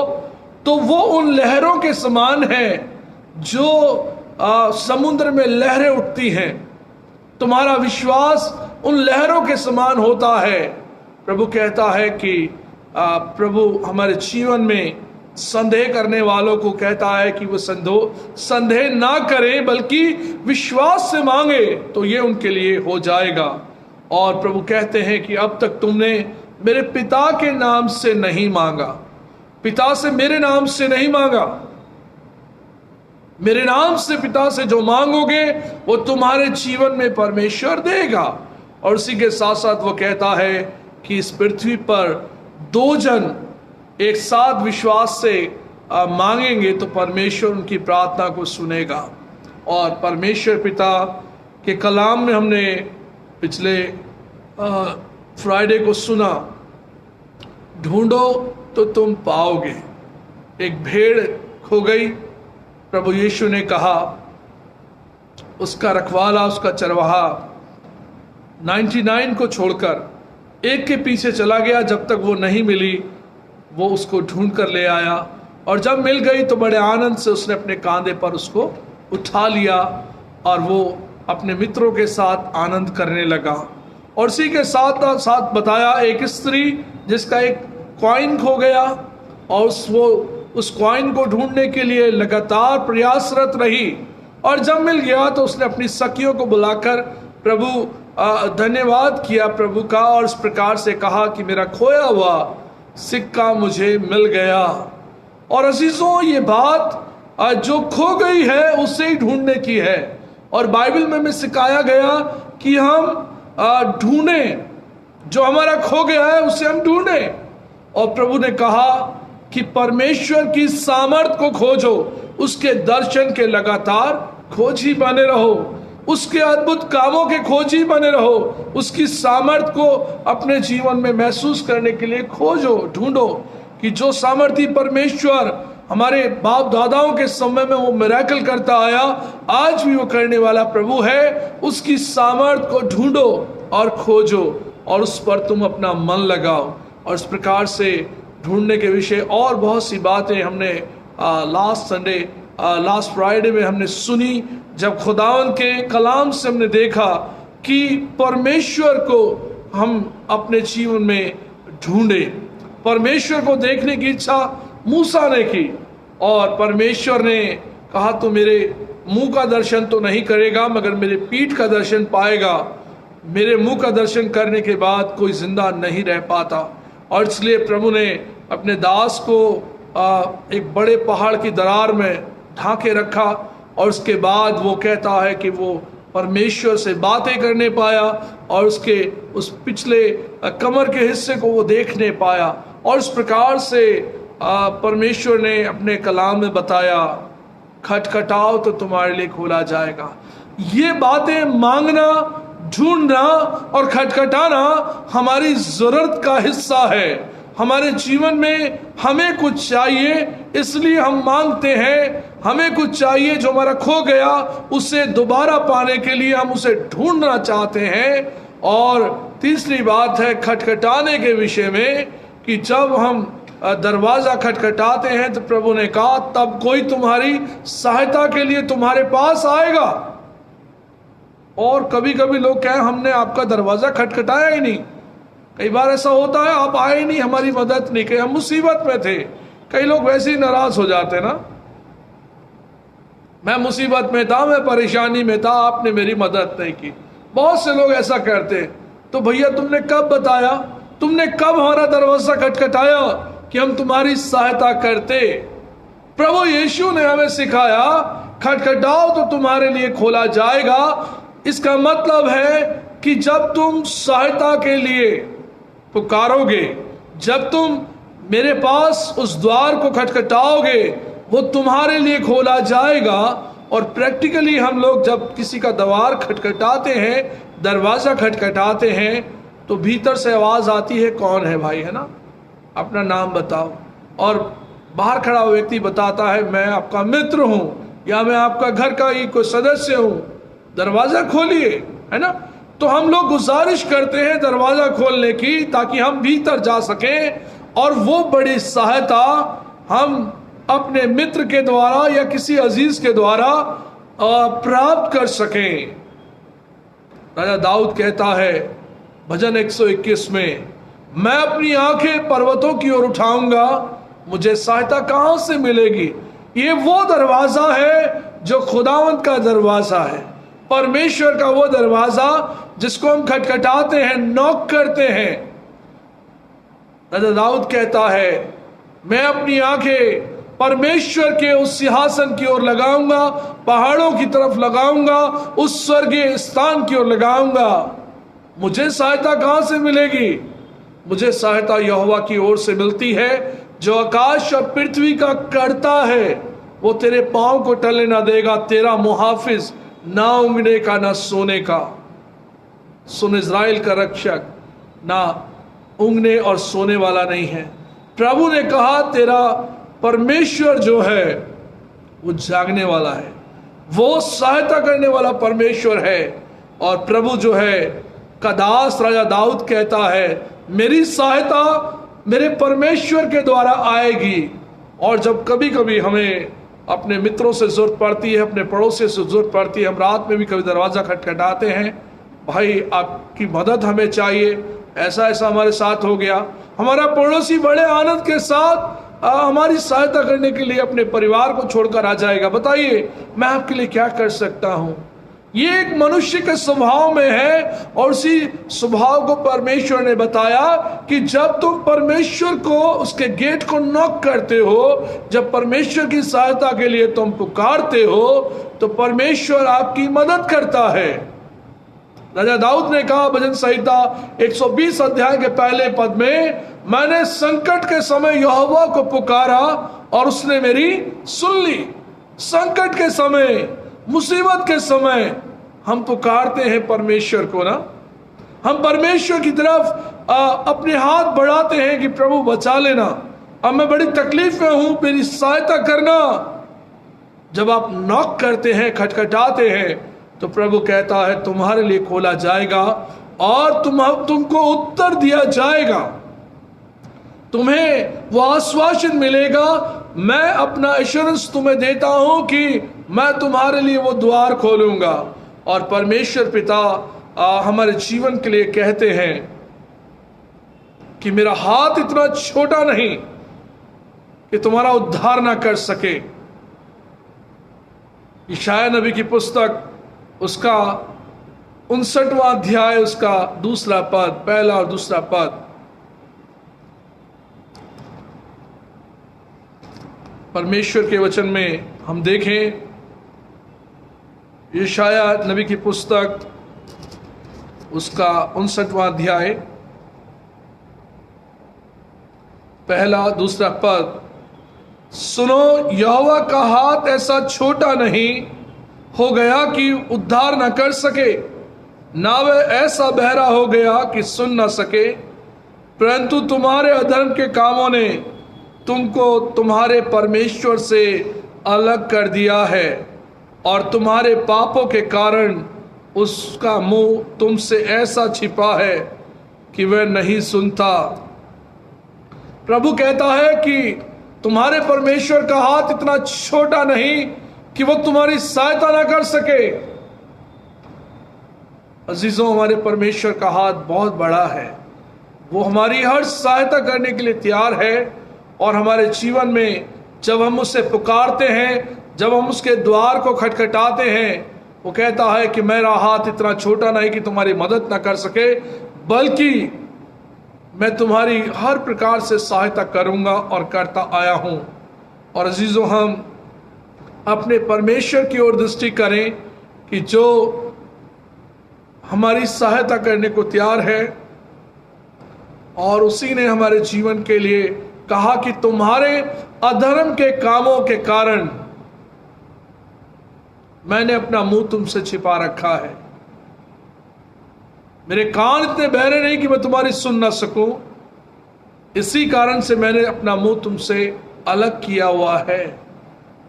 तो वो उन लहरों के समान है जो समुद्र में लहरें उठती हैं। तुम्हारा विश्वास उन लहरों के समान होता है। प्रभु कहता है कि प्रभु हमारे जीवन में संदेह करने वालों को कहता है कि वो संदेह ना करें बल्कि विश्वास से मांगे तो ये उनके लिए हो जाएगा। और प्रभु कहते हैं कि अब तक तुमने मेरे पिता के नाम से नहीं मांगा, पिता से मेरे नाम से नहीं मांगा, मेरे नाम से पिता से जो मांगोगे वो तुम्हारे जीवन में परमेश्वर देगा। और उसी के साथ साथ वो कहता है कि इस पृथ्वी पर दो जन एक साथ विश्वास से मांगेंगे तो परमेश्वर उनकी प्रार्थना को सुनेगा। और परमेश्वर पिता के कलाम में हमने पिछले फ्राइडे को सुना, ढूंढो तो तुम पाओगे। एक भेड़ खो गई, प्रभु यीशु ने कहा, उसका रखवाला, उसका चरवाहा 99 को छोड़कर एक के पीछे चला गया। जब तक वो नहीं मिली वो उसको ढूंढ कर ले आया, और जब मिल गई तो बड़े आनंद से उसने अपने कांधे पर उसको उठा लिया और वो अपने मित्रों के साथ आनंद करने लगा। और इसी के साथ साथ बताया एक स्त्री जिसका एक कॉइन खो गया और वो उस कॉइन को ढूंढने के लिए लगातार प्रयासरत रही, और जब मिल गया तो उसने अपनी सखियों को बुलाकर प्रभु धन्यवाद किया प्रभु का, और इस प्रकार से कहा कि मेरा खोया हुआ सिक्का मुझे मिल गया। और अजीजों, ये बात जो खो गई है उसे ही ढूंढने की है। और बाइबल में हमें सिखाया गया कि हम ढूंढें, जो हमारा खो गया है उसे हम ढूंढें। और प्रभु ने कहा कि परमेश्वर की सामर्थ को खोजो, उसके दर्शन के लगातार खोजी बने रहो, उसके अद्भुत कामों के खोजी बने रहो, उसकी सामर्थ को अपने जीवन में महसूस करने के लिए खोजो, ढूंढो कि जो सामर्थी परमेश्वर हमारे बाप दादाओं के समय में वो मिरेकल करता आया, आज भी वो करने वाला प्रभु है। उसकी सामर्थ को ढूंढो और खोजो और उस पर तुम अपना मन लगाओ। और इस प्रकार से ढूंढने के विषय और बहुत सी बातें हमने लास्ट फ्राइडे में हमने सुनी, जब खुदावन के कलाम से हमने देखा कि परमेश्वर को हम अपने जीवन में ढूंढें। परमेश्वर को देखने की इच्छा मूसा ने की, और परमेश्वर ने कहा तो मेरे मुंह का दर्शन तो नहीं करेगा मगर मेरे पीठ का दर्शन पाएगा। मेरे मुंह का दर्शन करने के बाद कोई जिंदा नहीं रह पाता। और इसलिए प्रभु ने अपने दास को एक बड़े पहाड़ की दरार में ढांके रखा, और उसके बाद वो कहता है कि वो परमेश्वर से बातें करने पाया और उसके उस पिछले कमर के हिस्से को वो देखने पाया। और इस प्रकार से परमेश्वर ने अपने कलाम में बताया, खटखटाओ तो तुम्हारे लिए खोला जाएगा। ये बातें मांगना, ढूंढना और खटखटाना हमारी जरूरत का हिस्सा है। हमारे जीवन में हमें कुछ चाहिए इसलिए हम मांगते हैं, हमें कुछ चाहिए जो हमारा खो गया उसे दोबारा पाने के लिए हम उसे ढूंढना चाहते हैं। और तीसरी बात है खटखटाने के विषय में कि जब हम दरवाजा खटखटाते हैं तो प्रभु ने कहा तब कोई तुम्हारी सहायता के लिए तुम्हारे पास आएगा। और कभी कभी लोग कहें हमने आपका दरवाजा खटखटाया ही नहीं। कई बार ऐसा होता है, आप आए नहीं, हमारी मदद नहीं की, हम मुसीबत में थे। कई लोग वैसे ही नाराज हो जाते ना, मैं मुसीबत में था, मैं परेशानी में था, आपने मेरी मदद नहीं की। बहुत से लोग ऐसा करते। तो भैया तुमने कब बताया, तुमने कब हमारा दरवाजा खटखटाया कि हम तुम्हारी सहायता करते? प्रभु यीशु ने हमें सिखाया खटखटाओ तो तुम्हारे लिए खोला जाएगा। इसका मतलब है कि जब तुम सहायता के लिए पुकारोगे, जब तुम मेरे पास उस द्वार को खटखटाओगे, वो तुम्हारे लिए खोला जाएगा। और प्रैक्टिकली हम लोग जब किसी का द्वार खटखटाते हैं, दरवाजा खटखटाते हैं, तो भीतर से आवाज़ आती है, कौन है भाई, है ना, अपना नाम बताओ। और बाहर खड़ा हुआ व्यक्ति बताता है, मैं आपका मित्र हूँ या मैं आपका घर का ही कोई सदस्य हूँ, दरवाज़ा खोलिए, है ना। तो हम लोग गुजारिश करते हैं दरवाज़ा खोलने की, ताकि हम भीतर जा सकें और वो बड़ी सहायता हम अपने मित्र के द्वारा या किसी अजीज के द्वारा प्राप्त कर सकें। राजा दाऊद कहता है भजन 121 में, मैं अपनी आंखें पर्वतों की ओर उठाऊंगा, मुझे सहायता कहां से मिलेगी। ये वो दरवाजा है जो खुदावंत का दरवाजा है, परमेश्वर का वो दरवाजा जिसको हम खटखटाते हैं, नॉक करते हैं। राजा दाऊद कहता है, मैं अपनी आंखें परमेश्वर के उस सिंहासन की ओर लगाऊंगा, पहाड़ों की तरफ लगाऊंगा, उस स्वर्गीय स्थान की ओर लगाऊंगा। मुझे सहायता कहां से मिलेगी? मुझे सहायता यहोवा की ओर से मिलती है, जो आकाश और पृथ्वी का करता है। वो तेरे पांव को टलने ना देगा, तेरा मुहाफिज ना ऊँघने का ना सोने का। सुन, इज़राइल का रक्षक ना ऊँघने और सोने वाला नहीं है। प्रभु ने कहा, तेरा परमेश्वर जो है वो जागने वाला है, वो सहायता करने वाला परमेश्वर है। और प्रभु जो है का दास राजा दाऊद कहता है, मेरी सहायता मेरे परमेश्वर के द्वारा आएगी। और जब कभी कभी हमें अपने मित्रों से जरूरत पड़ती है, अपने पड़ोसियों से जरूरत पड़ती है, हम रात में भी कभी दरवाज़ा खटखटाते हैं, भाई आपकी मदद हमें चाहिए, ऐसा ऐसा हमारे साथ हो गया। हमारा पड़ोसी बड़े आनंद के साथ हमारी सहायता करने के लिए अपने परिवार को छोड़कर आ जाएगा, बताइए मैं आपके लिए क्या कर सकता हूँ। ये एक मनुष्य के स्वभाव में है, और उसी स्वभाव को परमेश्वर ने बताया कि जब तुम परमेश्वर को, उसके गेट को नॉक करते हो, जब परमेश्वर की सहायता के लिए तुम पुकारते हो, तो परमेश्वर आपकी मदद करता है। राजा दाऊद ने कहा भजन संहिता 120 अध्याय के पहले पद में, मैंने संकट के समय यहोवा को पुकारा और उसने मेरी सुन ली। संकट के समय, मुसीबत के समय हम पुकारते हैं परमेश्वर को ना, हम परमेश्वर की तरफ अपने हाथ बढ़ाते हैं कि प्रभु बचा लेना, अब मैं बड़ी तकलीफ में हूं, मेरी सहायता करना। जब आप नॉक करते हैं, खटखटाते हैं, तो प्रभु कहता है तुम्हारे लिए खोला जाएगा और तुमको उत्तर दिया जाएगा, तुम्हें वो आश्वासन मिलेगा। मैं अपना एश्योरेंस तुम्हें देता हूं कि मैं तुम्हारे लिए वो द्वार खोलूंगा। और परमेश्वर पिता हमारे जीवन के लिए कहते हैं कि मेरा हाथ इतना छोटा नहीं कि तुम्हारा उद्धार ना कर सके। यशायाह नबी की पुस्तक, उसका 59वां अध्याय, उसका दूसरा पद, पहला और दूसरा पद, परमेश्वर के वचन में हम देखें, यशायाह नबी की पुस्तक, उसका 59वां अध्याय, पहला दूसरा पद, सुनो यहोवा का हाथ ऐसा छोटा नहीं हो गया कि उद्धार न कर सके, ना वह ऐसा बहरा हो गया कि सुन न सके, परंतु तुम्हारे अधर्म के कामों ने तुमको तुम्हारे परमेश्वर से अलग कर दिया है, और तुम्हारे पापों के कारण उसका मुंह तुमसे ऐसा छिपा है कि वह नहीं सुनता। प्रभु कहता है कि तुम्हारे परमेश्वर का हाथ इतना छोटा नहीं कि वो तुम्हारी सहायता ना कर सके। अजीजों, हमारे परमेश्वर का हाथ बहुत बड़ा है, वो हमारी हर सहायता करने के लिए तैयार है। और हमारे जीवन में जब हम उससे पुकारते हैं, जब हम उसके द्वार को खटखटाते हैं, वो कहता है कि मेरा हाथ इतना छोटा नहीं कि तुम्हारी मदद ना कर सके, बल्कि मैं तुम्हारी हर प्रकार से सहायता करूंगा और करता आया हूं। और अजीजों, हम अपने परमेश्वर की ओर दृष्टि करें कि जो हमारी सहायता करने को तैयार है, और उसी ने हमारे जीवन के लिए कहा कि तुम्हारे अधर्म के कामों के कारण मैंने अपना मुंह तुमसे छिपा रखा है। मेरे कान इतने बहरे नहीं कि मैं तुम्हारी सुन ना सकूं, इसी कारण से मैंने अपना मुंह तुमसे अलग किया हुआ है।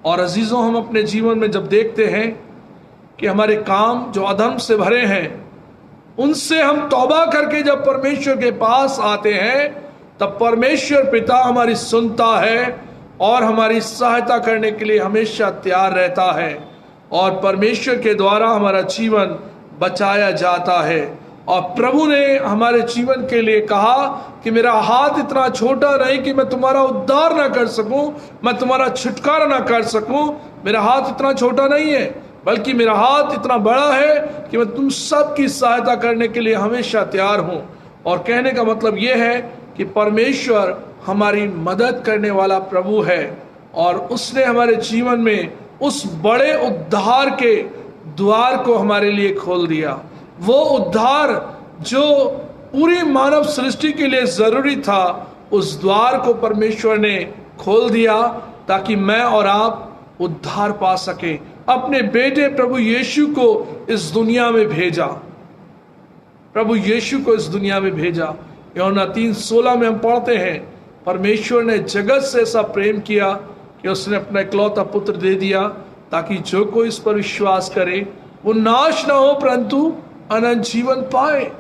और अजीजों, हम अपने जीवन में जब देखते हैं कि हमारे काम जो अधर्म से भरे हैं, उनसे हम तौबा करके जब परमेश्वर के पास आते हैं, तब परमेश्वर पिता हमारी सुनता है और हमारी सहायता करने के लिए हमेशा तैयार रहता है, और परमेश्वर के द्वारा हमारा जीवन बचाया जाता है। और प्रभु ने हमारे जीवन के लिए कहा कि मेरा हाथ इतना छोटा नहीं कि मैं तुम्हारा उद्धार ना कर सकूं, मैं तुम्हारा छुटकारा ना कर सकूं। मेरा हाथ इतना छोटा नहीं है, बल्कि मेरा हाथ इतना बड़ा है कि मैं तुम सब की सहायता करने के लिए हमेशा तैयार हूं। और कहने का मतलब यह है कि परमेश्वर हमारी मदद करने वाला प्रभु है, और उसने हमारे जीवन में उस बड़े उद्धार के द्वार को हमारे लिए खोल दिया। वो उद्धार जो पूरी मानव सृष्टि के लिए जरूरी था, उस द्वार को परमेश्वर ने खोल दिया ताकि मैं और आप उद्धार पा सके। अपने बेटे प्रभु यीशु को इस दुनिया में भेजा, प्रभु यीशु को इस दुनिया में भेजा। यूहन्ना 3:16 में हम पढ़ते हैं, परमेश्वर ने जगत से ऐसा प्रेम किया कि उसने अपना इकलौता पुत्र दे दिया, ताकि जो कोई इस पर विश्वास करे वो नाश ना हो परंतु अनंत जीवन पाए।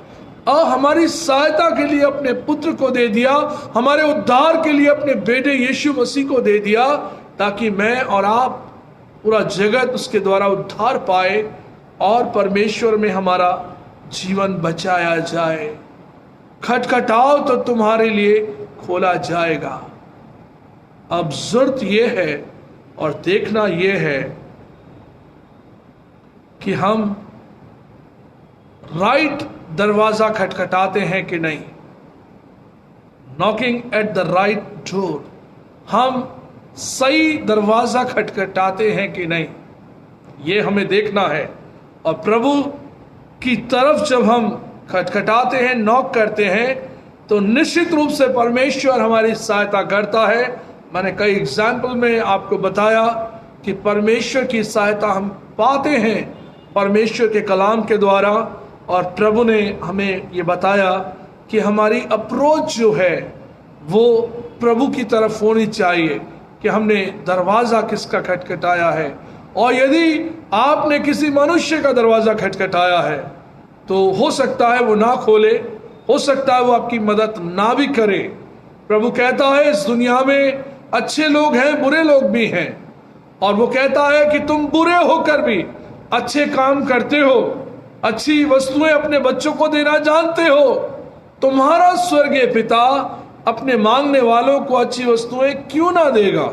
हमारी सहायता के लिए अपने पुत्र को दे दिया, हमारे उद्धार के लिए अपने बेटे यीशु मसीह को दे दिया, ताकि मैं और आप, पूरा जगत उसके द्वारा उद्धार पाए और परमेश्वर में हमारा जीवन बचाया जाए। खटखटाओ तो तुम्हारे लिए खोला जाएगा। अब जरूरत यह है और देखना यह है कि हम राइट दरवाजा खटखटाते हैं कि नहीं। Knocking at the right door, हम सही दरवाजा खटखटाते हैं कि नहीं, ये हमें देखना है। और प्रभु की तरफ जब हम खटखटाते हैं, नॉक करते हैं, तो निश्चित रूप से परमेश्वर हमारी सहायता करता है। मैंने कई एग्जाम्पल में आपको बताया कि परमेश्वर की सहायता हम पाते हैं परमेश्वर के कलाम के द्वारा। और प्रभु ने हमें ये बताया कि हमारी अप्रोच जो है वो प्रभु की तरफ होनी चाहिए, कि हमने दरवाज़ा किसका खटखटाया है। और यदि आपने किसी मनुष्य का दरवाज़ा खटखटाया है, तो हो सकता है वो ना खोले, हो सकता है वो आपकी मदद ना भी करे। प्रभु कहता है इस दुनिया में अच्छे लोग हैं, बुरे लोग भी हैं, और वो कहता है कि तुम बुरे होकर भी अच्छे काम करते हो, अच्छी वस्तुएं अपने बच्चों को देना जानते हो, तुम्हारा स्वर्गीय पिता अपने मांगने वालों को अच्छी वस्तुएं क्यों ना देगा?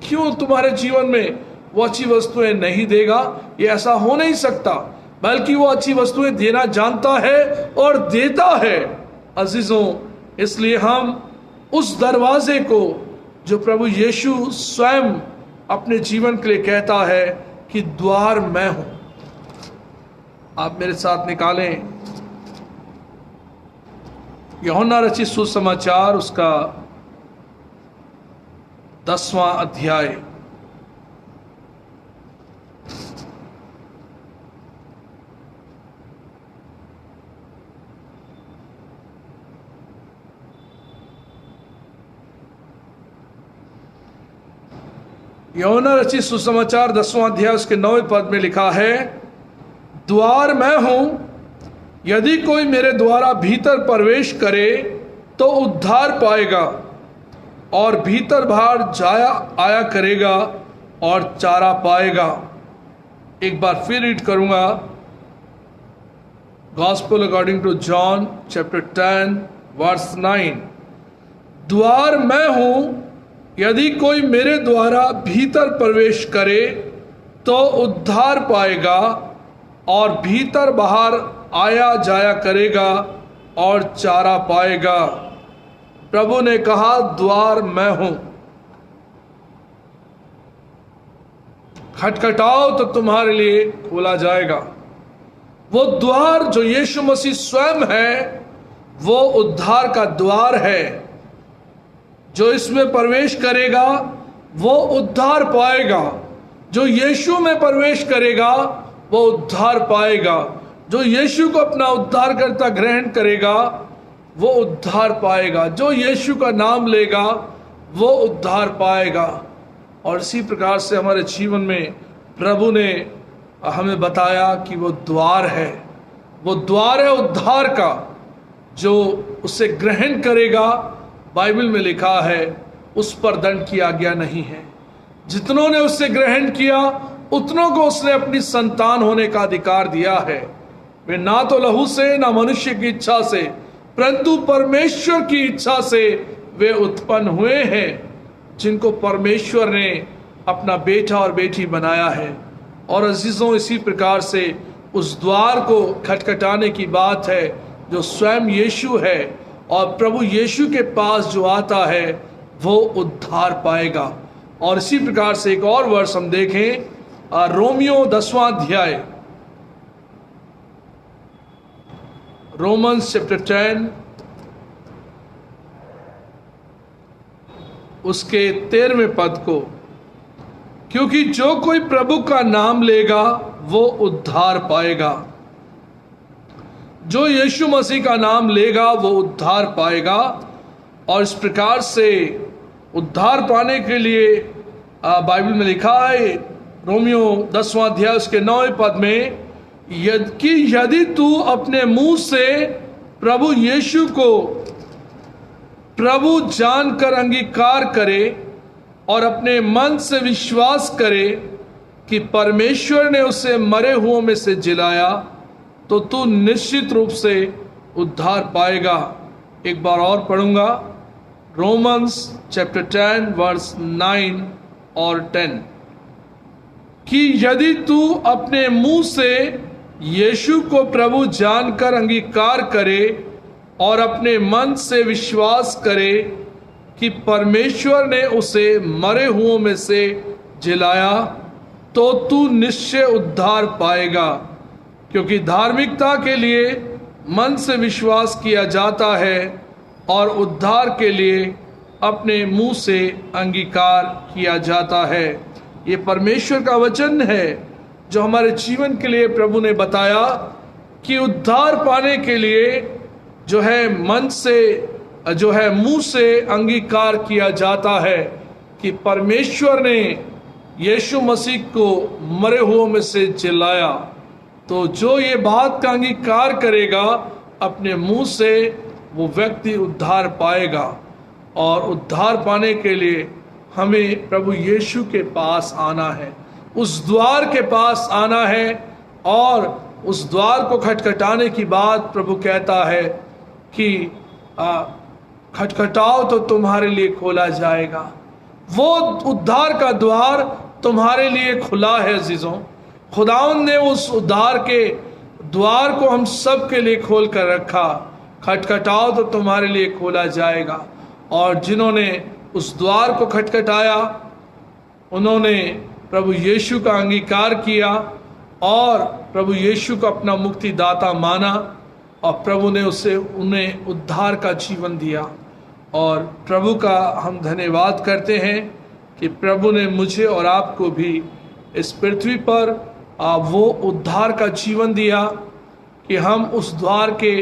क्यों तुम्हारे जीवन में वो अच्छी वस्तुएं नहीं देगा? ये ऐसा हो नहीं सकता, बल्कि वो अच्छी वस्तुएं देना जानता है और देता है। अजीजों, इसलिए हम उस दरवाजे को जो प्रभु यीशु स्वयं अपने जीवन के लिए कहता है कि द्वार मैं हूं, आप मेरे साथ निकालें यूहन्ना रचित सुसमाचार, उसका 10वां अध्याय। यूहन्ना रचित सुसमाचार 10वां अध्याय उसके 9वें पद में लिखा है, द्वार मैं हूं, यदि कोई मेरे द्वारा भीतर प्रवेश करे तो उद्धार पाएगा और भीतर बाहर जाया आया करेगा और चारा पाएगा। एक बार फिर रीड करूंगा, gospel according to John chapter 10 verse 9। द्वार मैं हूं, यदि कोई मेरे द्वारा भीतर प्रवेश करे तो उद्धार पाएगा और भीतर बाहर आया जाया करेगा और चारा पाएगा। प्रभु ने कहा द्वार मैं हूं, खटखटाओ तो तुम्हारे लिए खोला जाएगा। वो द्वार जो यीशु मसीह स्वयं है, वो उद्धार का द्वार है। जो इसमें प्रवेश करेगा वो उद्धार पाएगा, जो यीशु में प्रवेश करेगा वो उद्धार पाएगा। जो यीशु को अपना उद्धारकर्ता ग्रहण करेगा वो उद्धार पाएगा, जो यीशु का नाम लेगा वो उद्धार पाएगा। और इसी प्रकार से हमारे जीवन में प्रभु ने हमें बताया कि वो द्वार है, वो द्वार है उद्धार का। जो उसे ग्रहण करेगा, बाइबल में लिखा है, उस पर दंड की आज्ञा नहीं है। जितनों ने उससे ग्रहण किया उतनों को उसने अपनी संतान होने का अधिकार दिया है। वे ना तो लहू से ना मनुष्य की इच्छा से परंतु परमेश्वर की इच्छा से वे उत्पन्न हुए हैं, जिनको परमेश्वर ने अपना बेटा और बेटी बनाया है। और अजीजों, इसी प्रकार से उस द्वार को खटखटाने की बात है जो स्वयं यीशु है। और प्रभु यीशु के पास जो आता है वो उद्धार पाएगा। और इसी प्रकार से एक और वर्ष हम देखें, रोमियो 10वां अध्याय, रोमन्स चैप्टर 10 उसके 13वें पद को, क्योंकि जो कोई प्रभु का नाम लेगा वो उद्धार पाएगा। जो यीशु मसीह का नाम लेगा वो उद्धार पाएगा। और इस प्रकार से उद्धार पाने के लिए बाइबल में लिखा है, रोमियो 10वां अध्याय उसके 9वें पद में, यदि तू अपने मुंह से प्रभु यीशु को प्रभु जानकर अंगीकार करे और अपने मन से विश्वास करे कि परमेश्वर ने उसे मरे हुओं में से जिलाया, तो तू निश्चित रूप से उद्धार पाएगा। एक बार और पढ़ूंगा, रोमन्स चैप्टर 10 वर्स 9 और 10, कि यदि तू अपने मुंह से यीशु को प्रभु जानकर अंगीकार करे और अपने मन से विश्वास करे कि परमेश्वर ने उसे मरे हुओं में से जिलाया, तो तू निश्चय उद्धार पाएगा। क्योंकि धार्मिकता के लिए मन से विश्वास किया जाता है और उद्धार के लिए अपने मुंह से अंगीकार किया जाता है। ये परमेश्वर का वचन है जो हमारे जीवन के लिए प्रभु ने बताया कि उद्धार पाने के लिए जो है मन से, जो है मुंह से अंगीकार किया जाता है कि परमेश्वर ने यीशु मसीह को मरे हुओं में से जिलाया। तो जो ये बात का अंगीकार करेगा अपने मुंह से, वो व्यक्ति उद्धार पाएगा। और उद्धार पाने के लिए हमें प्रभु यीशु के पास आना है, उस द्वार के पास आना है। और उस द्वार को खटखटाने की बात प्रभु कहता है कि खटखटाओ तो तुम्हारे लिए खोला जाएगा। वो उद्धार का द्वार तुम्हारे लिए खुला है अजीजों। खुदावंद ने उस उद्धार के द्वार को हम सब के लिए खोल कर रखा। खटखटाओ तो तुम्हारे लिए खोला जाएगा। और जिन्होंने उस द्वार को खटखटाया उन्होंने प्रभु यीशु का अंगीकार किया और प्रभु यीशु को अपना मुक्तिदाता माना, और प्रभु ने उन्हें उद्धार का जीवन दिया। और प्रभु का हम धन्यवाद करते हैं कि प्रभु ने मुझे और आपको भी इस पृथ्वी पर वो उद्धार का जीवन दिया कि हम उस द्वार के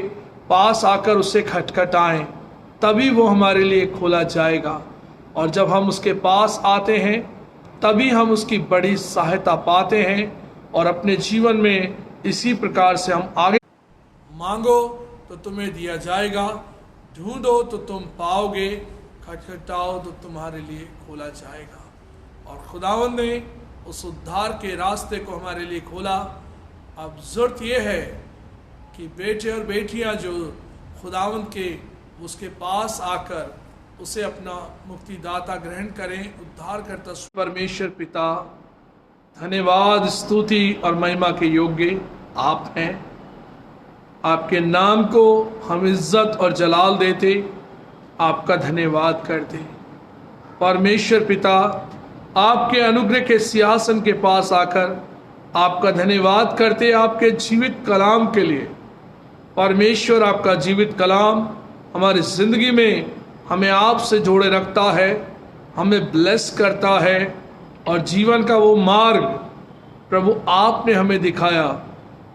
पास आकर उसे खटखटाएं, तभी वो हमारे लिए खोला जाएगा। और जब हम उसके पास आते हैं तभी हम उसकी बड़ी सहायता पाते हैं और अपने जीवन में इसी प्रकार से हम आगे। मांगो तो तुम्हें दिया जाएगा, ढूंढो तो तुम पाओगे, खटखटाओ तो तुम्हारे लिए खोला जाएगा। और खुदावंद ने उस उद्धार के रास्ते को हमारे लिए खोला। अब ज़रूरत यह है कि बेटे और बेटियां जो खुदावंद के उसके पास आकर उसे अपना मुक्तिदाता ग्रहण करें, उद्धार करता। परमेश्वर पिता, धन्यवाद, स्तुति और महिमा के योग्य आप हैं। आपके नाम को हम इज्जत और जलाल देते, आपका धन्यवाद करते। परमेश्वर पिता, आपके अनुग्रह के सिंहासन के पास आकर आपका धन्यवाद करते आपके जीवित कलाम के लिए। परमेश्वर, आपका जीवित कलाम हमारी ज़िंदगी में हमें आपसे जोड़े रखता है, हमें ब्लेस करता है और जीवन का वो मार्ग प्रभु आपने हमें दिखाया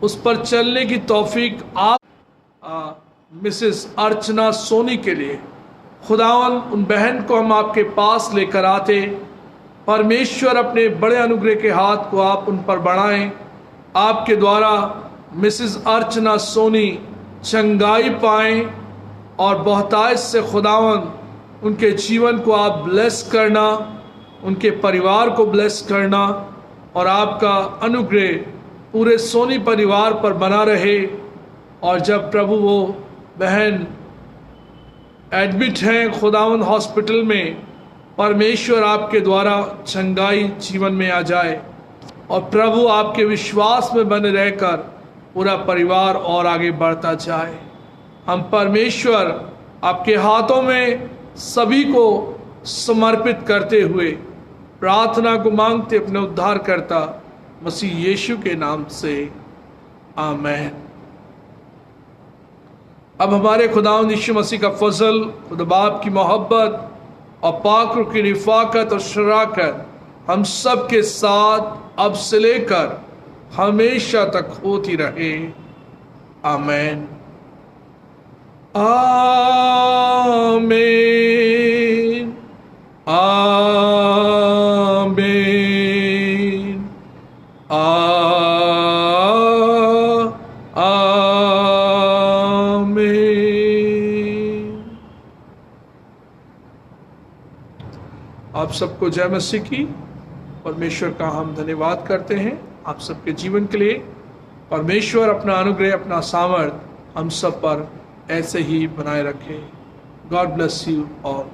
उस पर चलने की तौफीक आप मिसेस अर्चना सोनी के लिए खुदावन उन बहन को हम आपके पास लेकर आते। परमेश्वर अपने बड़े अनुग्रह के हाथ को आप उन पर बढ़ाएं। आपके द्वारा मिसेस अर्चना सोनी चंगाई पाएं और बहुतायत से खुदावन उनके जीवन को आप ब्लेस करना, उनके परिवार को ब्लेस करना और आपका अनुग्रह पूरे सोनी परिवार पर बना रहे। और जब प्रभु वो बहन एडमिट हैं खुदावंद हॉस्पिटल में, परमेश्वर आपके द्वारा चंगाई जीवन में आ जाए और प्रभु आपके विश्वास में बने रहकर पूरा परिवार और आगे बढ़ता जाए। हम परमेश्वर आपके हाथों में सभी को समर्पित करते हुए प्रार्थना को मांगते अपने उद्धारकर्ता मसीह यीशु के नाम से, आमीन। अब हमारे खुदावंद यीशु मसीह का फजल, खुदा बाप की मोहब्बत और पाक रूह की रिफाकत और शराकत हम सब के साथ अब से लेकर हमेशा तक होती रहे, आमीन। आमीन, आमीन, आमीन। आप सबको जय मसीह की। परमेश्वर का हम धन्यवाद करते हैं आप सबके जीवन के लिए। परमेश्वर अपना अनुग्रह, अपना सामर्थ हम सब पर ऐसे ही बनाए रखे। God bless you all.